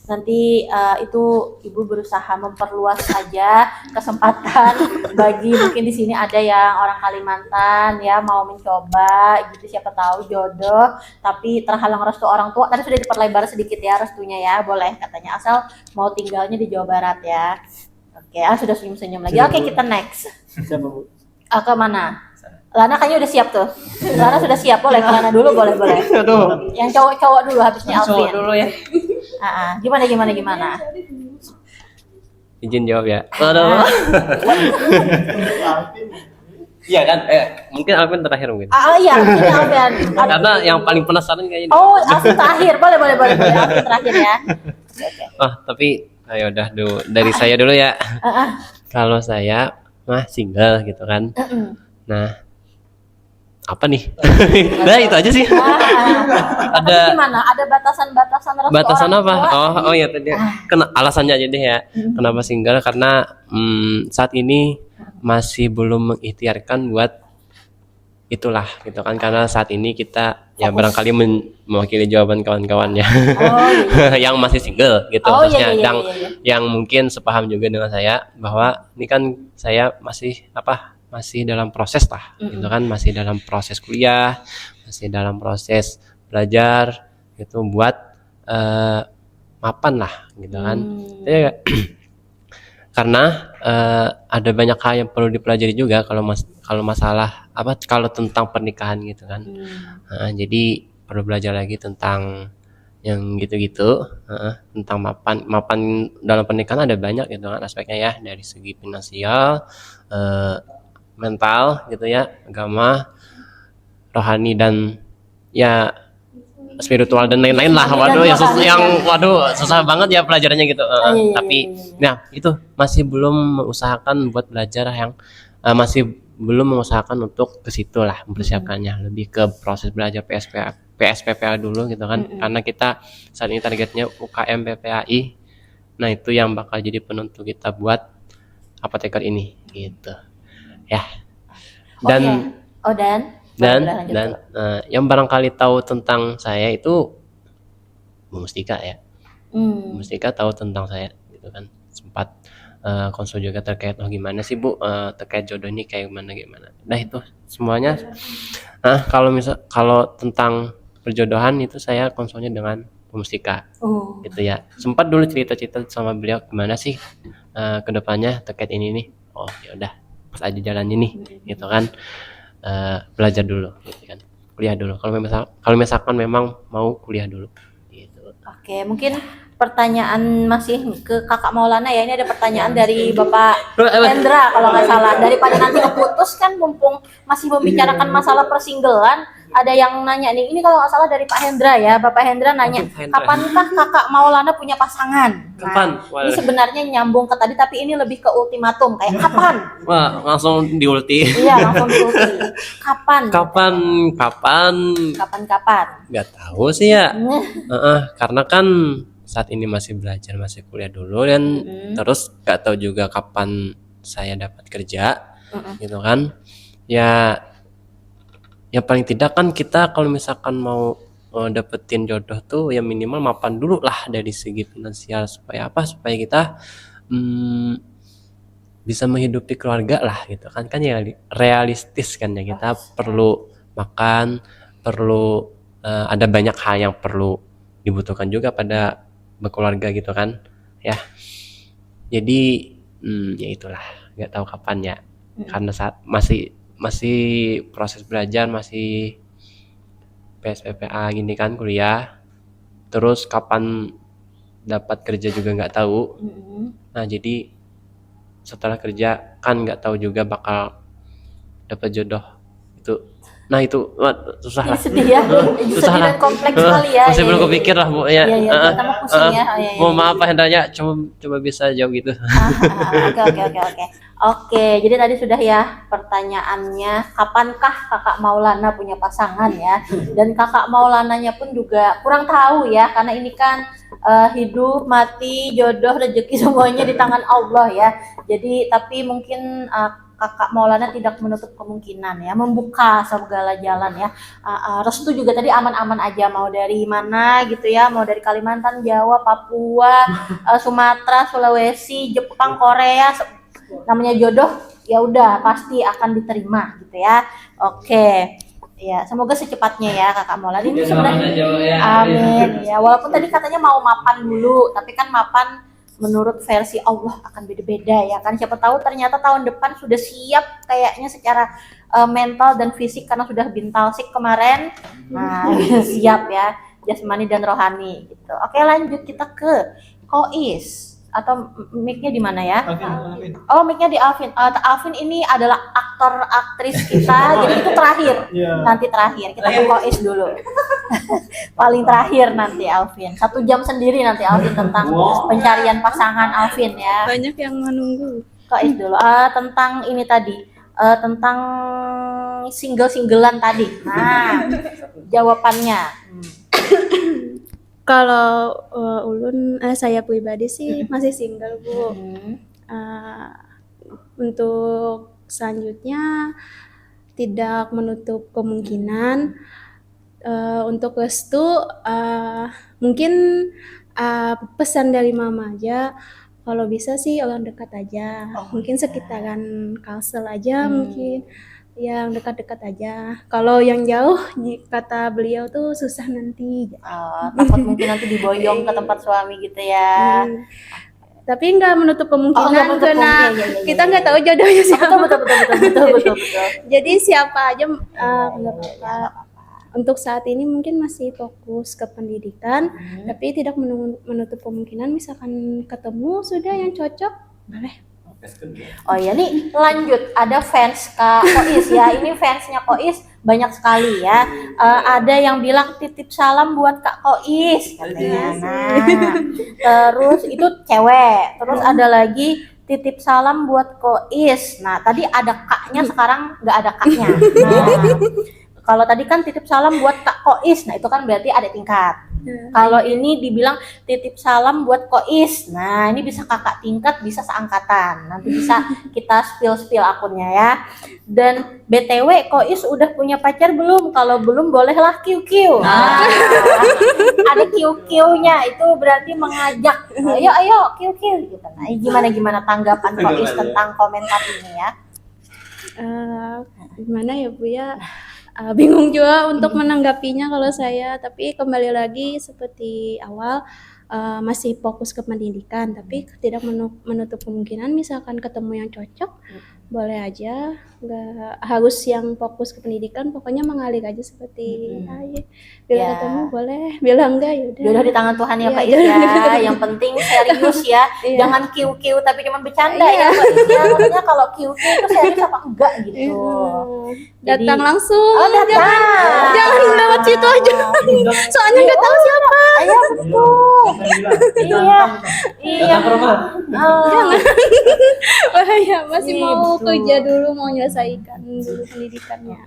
Nanti itu Ibu berusaha memperluas saja kesempatan bagi mungkin di sini ada yang orang Kalimantan ya mau mencoba gitu, siapa tahu jodoh tapi terhalang restu orang tua. Tadi sudah diperlebar sedikit ya restunya ya, boleh katanya, asal mau tinggalnya di Jawa Barat ya. Oke, sudah senyum-senyum lagi. Oke, kita next. Siapa Bu? Ke mana? Lana kayaknya udah siap tuh. Lana sudah siap, boleh ke Lana dulu, boleh. Aduh, Yang cowok-cowok dulu, habisnya cowok Alvin. dulu ya. Gimana? Izin jawab ya. Aduh. Iya kan? Mungkin Alvin terakhir mungkin. Iya, ini Alvin. Karena yang paling penasaran kayaknya. Alvin terakhir, boleh. Alvin terakhir ya. Tapi ayo udah dulu dari saya dulu ya. Kalau saya mah single gitu kan. Nah, apa nih? Nah, itu aja sih. Tapi gimana? Ada batasan restu Batasan orang apa? tua? Oh iya tadi. Alasannya aja deh ya. Kenapa single? Karena saat ini masih belum mengikhtiarkan buat itulah gitu kan, karena saat ini kita ya barangkali mewakili jawaban kawan-kawannya yang masih single gitu maksudnya, yang mungkin sepaham juga dengan saya bahwa ini kan saya masih dalam proses lah gitu kan, masih dalam proses kuliah, masih dalam proses belajar gitu buat mapan lah gitu kan. Karena ada banyak hal yang perlu dipelajari juga kalau masalah kalau tentang pernikahan gitu kan. Jadi perlu belajar lagi tentang yang gitu-gitu, tentang mapan dalam pernikahan ada banyak gitu kan aspeknya ya, dari segi finansial, mental gitu ya, agama, rohani, dan ya spiritual dan lain-lain lah. Waduh susah banget ya pelajarannya gitu. Tapi nah itu masih belum mengusahakan buat belajar yang masih belum mengusahakan untuk ke situ lah mempersiapkannya, lebih ke proses belajar PSPPA dulu gitu kan. Karena kita saat ini targetnya UKM PPAI. Nah itu yang bakal jadi penentu kita buat apoteker ini gitu ya. Dan yang barangkali tahu tentang saya itu Bu Mustika ya. Bu Mustika tahu tentang saya gitu kan, sempat konsul juga terkait gimana sih Bu terkait jodoh ini kayak gimana. Nah itu semuanya kalau tentang perjodohan itu saya konsulnya dengan Bu Mustika gitu ya. Sempat dulu cerita-cerita sama beliau gimana sih kedepannya terkait ini nih. Oh ya udah pas aja jalan ini gitu kan. Belajar dulu gitu kan, kuliah dulu kalau misalkan memang mau kuliah dulu gitu. Oke, mungkin pertanyaan masih ke Kakak Maulana ya. Ini ada pertanyaan dari Bapak Hendra kalau nggak salah. Daripada nanti keputus kan, mumpung masih membicarakan masalah persinggelan, ada yang nanya nih. Ini kalau nggak salah dari Pak Hendra ya. Bapak Hendra nanya, kapankah Kakak Maulana punya pasangan? Kapan? Ini sebenarnya nyambung ke tadi, tapi ini lebih ke ultimatum. Kayak kapan? Wah, langsung diulti. Iya, langsung diulti. Kapan? Nggak tahu sih ya. Karena kan saat ini masih belajar, masih kuliah dulu, dan terus nggak tahu juga kapan saya dapat kerja gitu kan. Ya paling tidak kan kita kalau misalkan mau dapetin jodoh tuh ya minimal mapan dulu lah dari segi finansial, supaya kita bisa menghidupi keluarga lah gitu kan ya realistis kan ya, kita perlu makan, perlu ada banyak hal yang perlu dibutuhkan juga pada berkeluarga gitu kan ya. Jadi ya itulah, nggak tahu kapan ya, karena saat masih proses belajar, masih PSPPA gini kan, kuliah, terus kapan dapat kerja juga nggak tahu. Nah jadi setelah kerja kan nggak tahu juga bakal dapat jodoh itu. Nah itu susah lah. Sedih ya, susah lah. Kompleks sekali ya. Masih belum kepikir lah Bu ya. Kita pusing ya. Mohon maaf Pak Hendra, coba bisa jawab gitu. Oke, jadi tadi sudah ya pertanyaannya, kapankah Kakak Maulana punya pasangan ya? Dan Kakak Maulananya pun juga kurang tahu ya, karena ini kan hidup, mati, jodoh, rezeki semuanya di tangan Allah ya. Jadi tapi mungkin Kakak Maulana tidak menutup kemungkinan ya, membuka segala jalan ya. Restu juga tadi aman-aman aja, mau dari mana gitu ya, mau dari Kalimantan, Jawa, Papua, Sumatera, Sulawesi, Jepang, Korea, namanya jodoh ya udah pasti akan diterima gitu ya. Oke. Ya, semoga secepatnya ya Kakak Maulana ini sebenarnya. Amin. Ya, walaupun tadi katanya mau mapan dulu, tapi kan mapan menurut versi Allah akan beda-beda ya kan. Siapa tahu ternyata tahun depan sudah siap kayaknya secara mental dan fisik karena sudah bintalsik kemarin. Nah, siap ya jasmani dan rohani gitu. Oke, lanjut kita ke Kois atau mic-nya di mana ya? Oh, mic-nya di Alvin. Alvin ini adalah aktor aktris kita, jadi itu terakhir. Nanti terakhir kita ke Kois dulu. Paling terakhir nanti Alvin. 1 jam sendiri nanti Alvin tentang pencarian pasangan Alvin ya. Banyak yang menunggu. Kois dulu. Tentang ini tadi, tentang single-singlean tadi. Nah, jawabannya. Kalau ulun saya pribadi sih masih single, Bu. Untuk selanjutnya tidak menutup kemungkinan untuk restu, mungkin pesan dari mama aja, kalau bisa sih orang dekat aja, mungkin sekitaran Kalsel aja, mungkin yang dekat-dekat aja. Kalau yang jauh kata beliau tuh susah nanti. Takut mungkin nanti diboyong ke tempat suami gitu ya. Tapi nggak menutup kemungkinan nggak menutup karena kemungkinan, iya. kita nggak tahu jodohnya siapa. Betul. Jadi siapa aja nggak apa-apa. Untuk saat ini mungkin masih fokus ke pendidikan, tapi tidak menutup kemungkinan misalkan ketemu sudah yang cocok, boleh. Oh ya nih lanjut, ada fans Kak Kois ya. Ini fansnya Kois banyak sekali ya. Ada yang bilang titip salam buat Kak Kois katanya. Nah, terus itu cewek. Terus ada lagi titip salam buat Kois. Nah tadi ada kaknya, sekarang nggak ada kaknya. Nah, kalau tadi kan titip salam buat Kak Kois, nah itu kan berarti ada tingkat. Kalau ini dibilang titip salam buat Kois, nah ini bisa kakak tingkat, bisa seangkatan. Nanti bisa kita spill akunnya ya. Dan BTW Kois udah punya pacar belum? Kalau belum bolehlah QQ. Nah, ada QQ-nya, itu berarti mengajak. Ayo QQ gitu. Nah, gimana tanggapan Kois tentang komentar ini ya? Gimana ya Bu ya? Bingung juga untuk menanggapinya kalau saya, tapi kembali lagi seperti awal, masih fokus ke pendidikan, tapi tidak menutup kemungkinan misalkan ketemu yang cocok, boleh aja, nggak harus yang fokus ke pendidikan, pokoknya mengalir aja seperti bila ketemu boleh, bila enggak ya udah. Jodoh di tangan Tuhan ya Pak Is ya. Yang penting serius ya. Jangan QQ tapi cuma bercanda ya Pak Is ya. Maksudnya kalau QQ itu serius apa enggak gitu. Datang langsung, datang. jangan lewat situ aja. Soalnya nggak tahu siapa. Iya betul. Iya. Jangan. Bahaya, masih Iya, mau betul. kerja dulu, mau menyelesaikan dulu pendidikannya.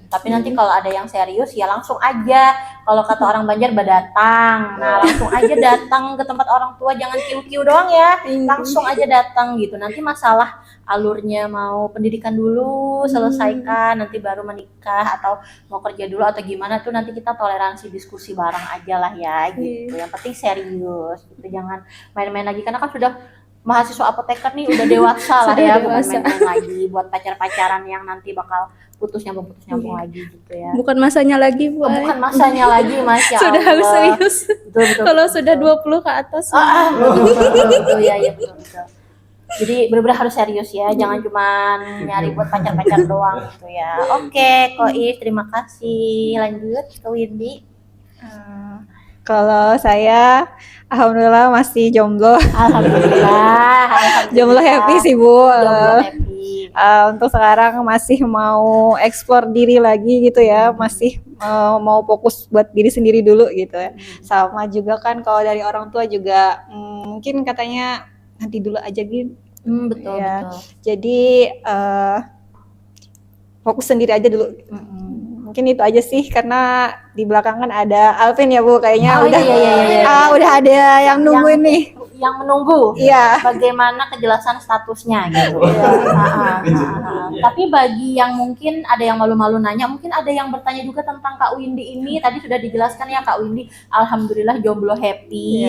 Tapi nanti kalau ada yang serius ya langsung aja. Kalau kata orang Banjar berdatang. Nah, langsung aja datang ke tempat orang tua, jangan QQ doang ya. Langsung aja datang gitu. Nanti masalah alurnya mau pendidikan dulu selesaikan, nanti baru menikah atau mau kerja dulu atau gimana tuh nanti kita toleransi diskusi bareng aja lah ya gitu. Yang penting serius gitu. Jangan main-main lagi karena kan sudah mahasiswa apoteker nih udah dewasa lah Sudah ya, dewasa. bukan main-main lagi buat pacar-pacaran yang nanti bakal putus nyambung lagi gitu ya. Bukan masanya lagi, Bu. Bukan masanya lagi, Masya Sudah Allah. harus serius. Betul. Kalau sudah 20 ke atas. Betul ya, betul. Jadi benar-benar harus serius ya, jangan cuma nyari buat pacar-pacar doang gitu ya. Oke, Kois, terima kasih. Lanjut ke Windy. Kalau saya alhamdulillah masih jomblo. Alhamdulillah. Jomblo happy sih, Bu. Jomblo happy. Untuk sekarang masih mau explore diri lagi gitu ya, masih mau fokus buat diri sendiri dulu gitu ya. Sama juga kan kalau dari orang tua juga mungkin katanya nanti dulu aja gitu. Betul, Ya. betul. Jadi fokus sendiri aja dulu. Mungkin itu aja sih, karena di belakang kan ada Alvin ya Bu, kayaknya Oh, udah iya. udah ada yang nungguin nih. Yang menunggu. Iya. Bagaimana kejelasan statusnya gitu. Tapi bagi yang mungkin ada yang malu-malu nanya, mungkin ada yang bertanya juga tentang Kak Windy ini. Tadi sudah dijelaskan ya Kak Windy, alhamdulillah jomblo happy,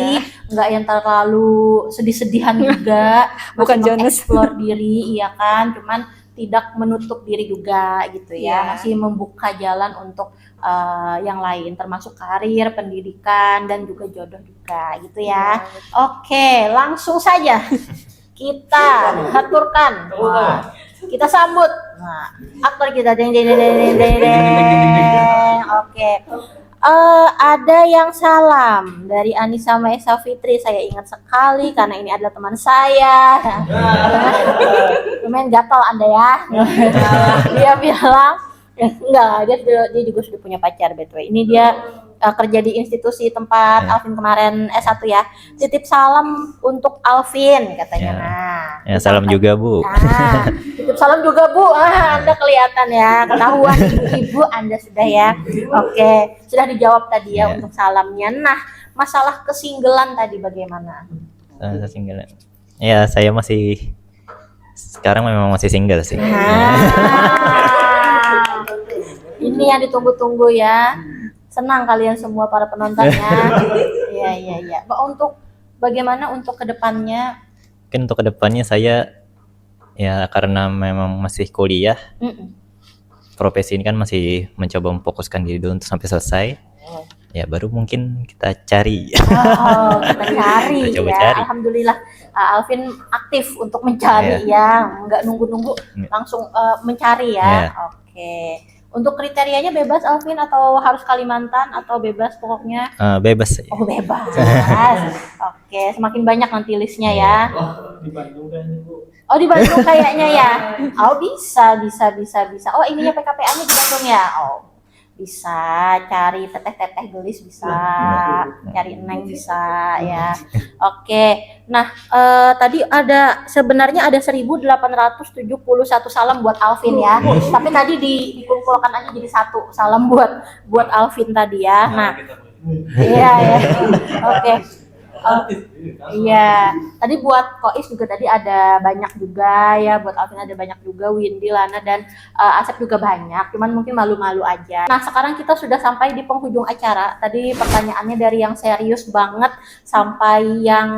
nggak yang terlalu sedih-sedihan juga, Bukan masih Jonas. mengeksplor diri, iya kan. Cuman tidak menutup diri juga gitu ya, Iya. masih membuka jalan untuk yang lain termasuk karir, pendidikan dan juga jodoh juga gitu ya. Oke, langsung saja kita aturkan. Wah, kita sambut. Nah, aktor kita deng deng deng deng deng deng. Oke. Ada yang salam dari Anissa Maesa Fitri. Saya ingat sekali karena ini adalah teman saya. Lumayan gatal Anda ya. Dia bilang, enggak, dia juga sudah punya pacar BTW. Ini dia kerja di institusi tempat Alvin kemarin S1 ya. Titip salam untuk Alvin katanya. Ya. Nah, Ya, salam juga Bu. Nah, titip salam juga Bu. Anda kelihatan ya, ketahuan ibu-ibu Anda sudah ya. Oke, sudah dijawab tadi ya Ya. untuk salamnya. Nah, masalah kesinggelan tadi bagaimana? Saya single. Ya, saya masih sekarang memang masih single sih. Nah, ini yang ditunggu-tunggu ya. Senang kalian semua para penontonnya. Iya. Untuk bagaimana untuk kedepannya? Mungkin untuk kedepannya saya ya karena memang masih kuliah, profesi ini kan masih mencoba memfokuskan diri dulu untuk sampai selesai. Ya baru mungkin kita cari. Oh, kita cari Kita coba ya. cari. Alhamdulillah Alvin aktif untuk mencari ya, nggak nunggu-nunggu langsung mencari ya. Oke. Untuk kriterianya bebas Alvin atau harus Kalimantan atau bebas pokoknya? Bebas. Oh bebas. Oke, semakin banyak nanti listnya ya. Di Bandung kayaknya Bu. Oh di Bandung kayaknya ya. Oh bisa. Oh ininya PKPA-nya di Bandung ya. Oh bisa cari teteh-teteh gelis bisa, cari neng bisa ya. Oke. Nah tadi sebenarnya ada 1871 salam buat Alvin ya. Tapi tadi dikumpulkan aja jadi satu salam buat Alvin tadi ya. Nah iya ya. Oke. Iya, tadi buat Kois juga tadi ada banyak juga ya, buat Alvin ada banyak juga, Windy, Lana dan Asep juga banyak, cuman mungkin malu-malu aja. Nah sekarang kita sudah sampai di penghujung acara. Tadi pertanyaannya dari yang serius banget sampai yang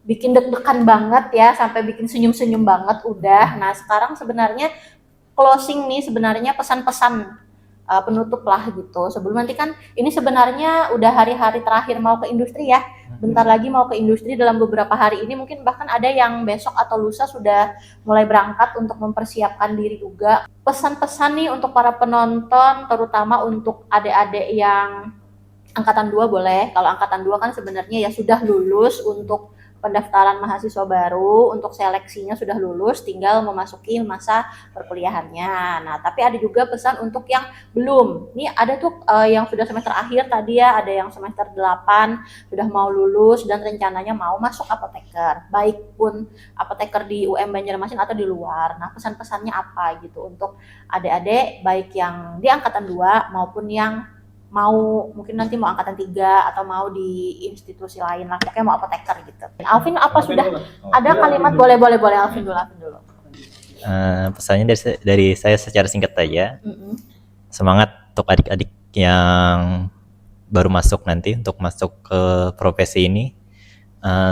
bikin deg-degan banget ya, sampai bikin senyum-senyum banget udah. Nah sekarang sebenarnya closing nih, sebenarnya pesan-pesan penutup lah gitu. Sebelum nanti kan ini sebenarnya udah hari-hari terakhir mau ke industri ya. Bentar lagi mau ke industri dalam beberapa hari ini, mungkin bahkan ada yang besok atau lusa sudah mulai berangkat untuk mempersiapkan diri juga. Pesan-pesan nih untuk para penonton, terutama untuk adik-adik yang angkatan 2 boleh. Kalau angkatan 2 kan sebenarnya ya sudah lulus untuk pendaftaran mahasiswa baru, untuk seleksinya sudah lulus, tinggal memasuki masa perkuliahannya. Nah, tapi ada juga pesan untuk yang belum. Nih ada tuh yang sudah semester akhir tadi ya, ada yang semester 8 sudah mau lulus dan rencananya mau masuk apoteker. Baik pun apoteker di UM Banjarmasin atau di luar. Nah, pesan-pesannya apa gitu untuk adik-adik baik yang di angkatan 2 maupun yang mau mungkin nanti mau angkatan 3 atau mau di institusi lain lah, pokoknya mau apoteker gitu. Alvin apa sudah ada kalimat boleh Alvin dulu. Pesannya dari saya secara singkat aja. Semangat untuk adik-adik yang baru masuk nanti untuk masuk ke profesi ini.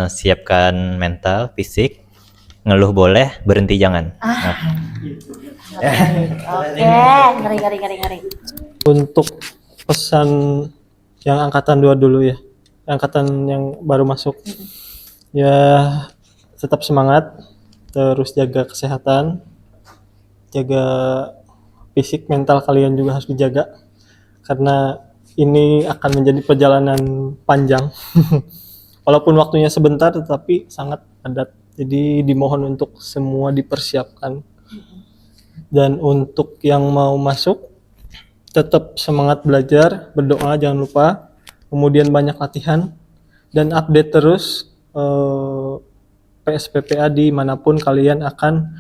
Siapkan mental, fisik, ngeluh boleh, berhenti jangan. Oke, ngeri. Untuk pesan yang angkatan 2 dulu ya, angkatan yang baru masuk, ya tetap semangat, terus jaga kesehatan, jaga fisik, mental kalian juga harus dijaga karena ini akan menjadi perjalanan panjang. Walaupun waktunya sebentar tetapi sangat padat, jadi dimohon untuk semua dipersiapkan. Dan untuk yang mau masuk, tetap semangat belajar, berdoa jangan lupa, kemudian banyak latihan dan update terus PSPPA dimanapun kalian akan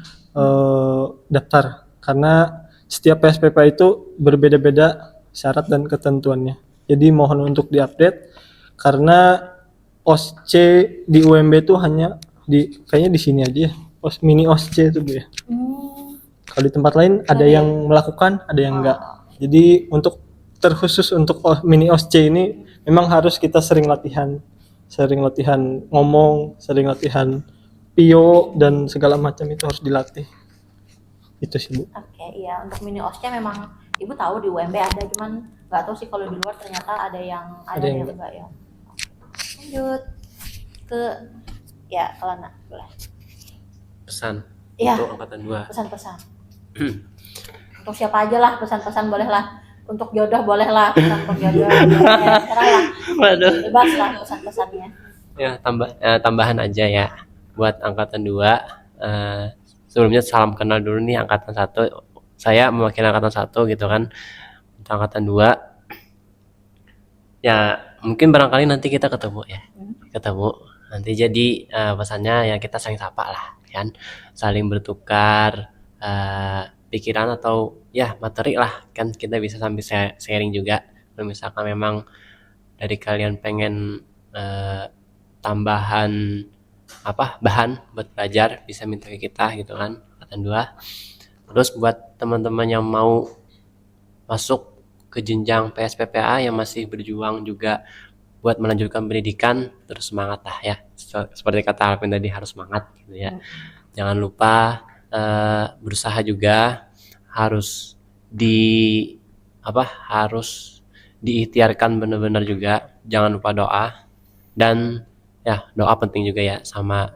daftar, karena setiap PSPPA itu berbeda-beda syarat dan ketentuannya. Jadi mohon untuk diupdate karena OSC di UMB itu hanya kayaknya di sini aja ya, mini OSC itu Bu ya. Kalau di tempat lain ada yang melakukan, ada yang enggak. Jadi untuk terkhusus untuk mini OSC ini memang harus kita sering latihan ngomong, sering latihan PIO dan segala macam itu harus dilatih. Itu sih Bu. Oke, iya, untuk mini OSCE memang Ibu tahu di UMB ada, cuman nggak tahu sih kalau di luar ternyata ada yang Ada yang enggak ya. Lanjut ke ya Lana, boleh. Pesan Iya. untuk angkatan 2. Pesan-pesan. Untuk siapa aja lah, pesan-pesan boleh lah. Untuk jodoh boleh lah, pesan untuk jodoh. Ya, terserah lah. Waduh. Bebas lah pesan-pesannya. Ya, tambahan aja ya buat angkatan 2. Sebelumnya salam kenal dulu nih angkatan 1. Saya mewakili angkatan 1 gitu kan. Untuk angkatan 2 ya mungkin barangkali nanti kita ketemu ya. Ketemu. Nanti jadi pesannya ya kita saling sapa lah kan. Saling bertukar pikiran atau ya materi lah kan, kita bisa sambil sharing juga. Kalau misalkan memang dari kalian pengen tambahan bahan buat belajar, bisa minta ke kita gitu kan, angkatan 2. Terus buat teman-teman yang mau masuk ke jenjang PSPPA yang masih berjuang juga buat melanjutkan pendidikan, terus semangat lah ya. Seperti kata Alvin tadi, harus semangat gitu ya. Jangan lupa berusaha juga, harus harus diikhtiarkan benar-benar juga. Jangan lupa doa, dan ya doa penting juga ya, sama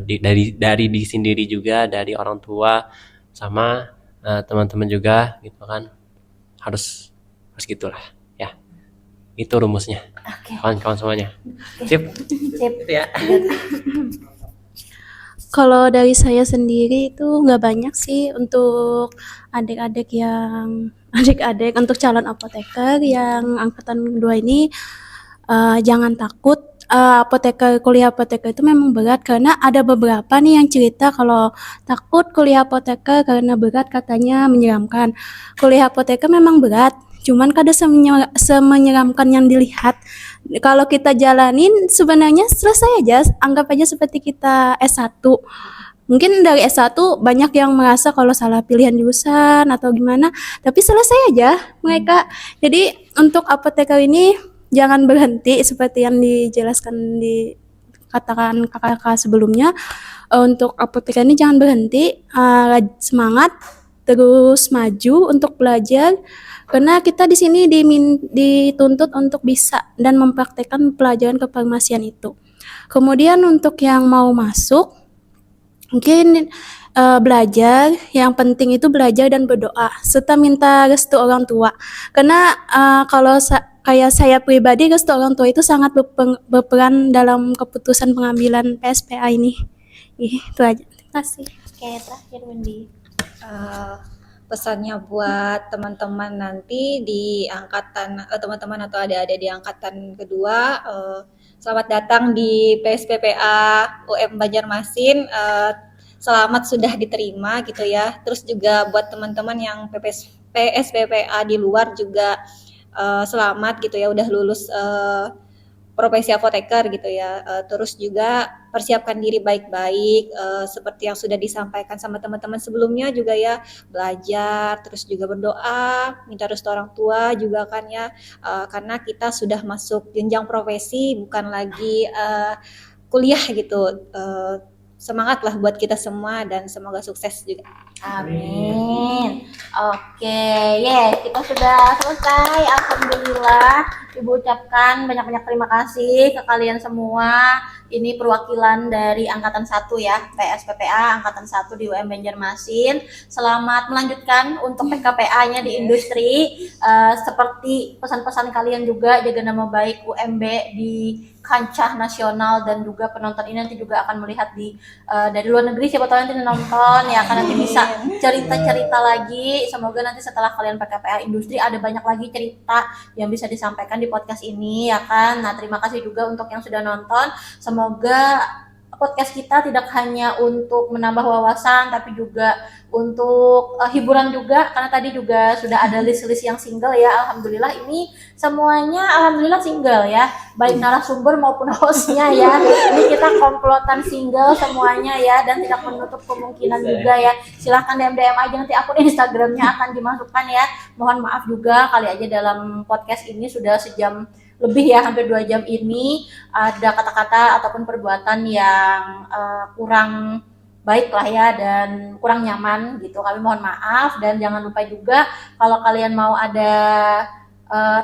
dari diri sendiri juga, dari orang tua sama teman-teman juga gitu kan, harus gitulah ya. Itu rumusnya. Oke. Kawan-kawan semuanya. Sip. Sip. Itu ya. Kalau dari saya sendiri itu nggak banyak sih untuk adik-adik untuk calon apoteker yang angkatan 2 ini. Jangan takut, kuliah apoteker itu memang berat, karena ada beberapa nih yang cerita kalau takut kuliah apoteker karena berat, katanya menyeramkan. Kuliah apoteker memang berat, cuman kada semenyeramkan yang dilihat. Kalau kita jalanin sebenarnya selesai aja, anggap aja seperti kita S1. Mungkin dari S1 banyak yang merasa kalau salah pilihan jurusan atau gimana, tapi selesai aja mereka. Jadi untuk apoteker ini jangan berhenti seperti yang dikatakan kakak-kakak sebelumnya. Untuk apoteker ini jangan berhenti, semangat, terus maju untuk belajar, karena kita di sini dituntut untuk bisa dan mempraktekkan pelajaran kefarmasian itu. Kemudian untuk yang mau masuk, mungkin belajar, yang penting itu belajar dan berdoa serta minta restu orang tua. Karena kalau kayak saya pribadi, restu orang tua itu sangat berperan dalam keputusan pengambilan PSPA ini. Itu aja. Terima kasih. Oke, terakhir Wendy. Pesannya buat teman-teman nanti di angkatan, teman-teman atau adik-adik di angkatan kedua, selamat datang di PSPPA UM Banjarmasin. Selamat sudah diterima gitu ya. Terus juga buat teman-teman yang PSPPA di luar juga selamat gitu ya, udah lulus profesi apoteker gitu ya. Terus juga persiapkan diri baik-baik, seperti yang sudah disampaikan sama teman-teman sebelumnya juga ya, belajar, terus juga berdoa, minta restu orang tua juga kan ya, karena kita sudah masuk jenjang profesi, bukan lagi kuliah gitu. Semangatlah buat kita semua dan semoga sukses juga. Amin. Oke, kita sudah selesai. Alhamdulillah. Ibu ucapkan banyak-banyak terima kasih ke kalian semua. Ini perwakilan dari angkatan 1 ya, PSPPA angkatan 1 di UM Banjarmasin. Selamat melanjutkan untuk PKPA-nya di industri. Seperti pesan-pesan kalian juga, jaga nama baik UMB di kancah nasional, dan juga penonton ini nanti juga akan melihat dari luar negeri, siapa tahu nanti nonton ya, kan nanti bisa cerita-cerita lagi. Semoga nanti setelah kalian PKPA industri ada banyak lagi cerita yang bisa disampaikan di podcast ini ya kan. Nah, terima kasih juga untuk yang sudah nonton. Semoga podcast kita tidak hanya untuk menambah wawasan, tapi juga untuk hiburan juga, karena tadi juga sudah ada list-list yang single ya. Alhamdulillah ini semuanya alhamdulillah single ya, baik narasumber maupun hostnya ya. Ini kita komplotan single semuanya ya, dan tidak menutup kemungkinan juga ya. Silahkan DM aja, nanti akun Instagramnya akan dimasukkan ya. Mohon maaf juga kali aja dalam podcast ini sudah sejam lebih ya, hampir 2 jam ini ada kata-kata ataupun perbuatan yang kurang baik lah ya dan kurang nyaman gitu. Kami mohon maaf dan jangan lupa juga kalau kalian mau ada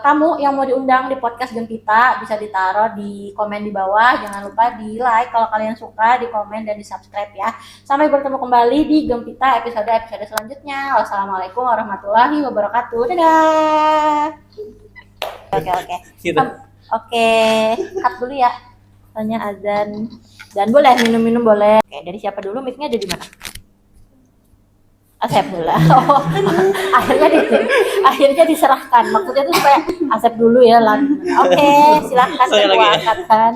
tamu yang mau diundang di podcast Gempita bisa ditaruh di komen di bawah. Jangan lupa di like kalau kalian suka, di komen dan di subscribe ya. Sampai bertemu kembali di Gempita episode selanjutnya. Wassalamualaikum warahmatullahi wabarakatuh. Dadah. Oke. Gitu. Oke, cut dulu ya. Tanya azan. Dan boleh minum-minum boleh. Oke, dari siapa dulu? Mic-nya ada di mana? Asep dulu. Oh, akhirnya diserahkan. Maksudnya itu supaya Asep dulu ya. Oke, silakan Saya lagi semua ya. angkatan.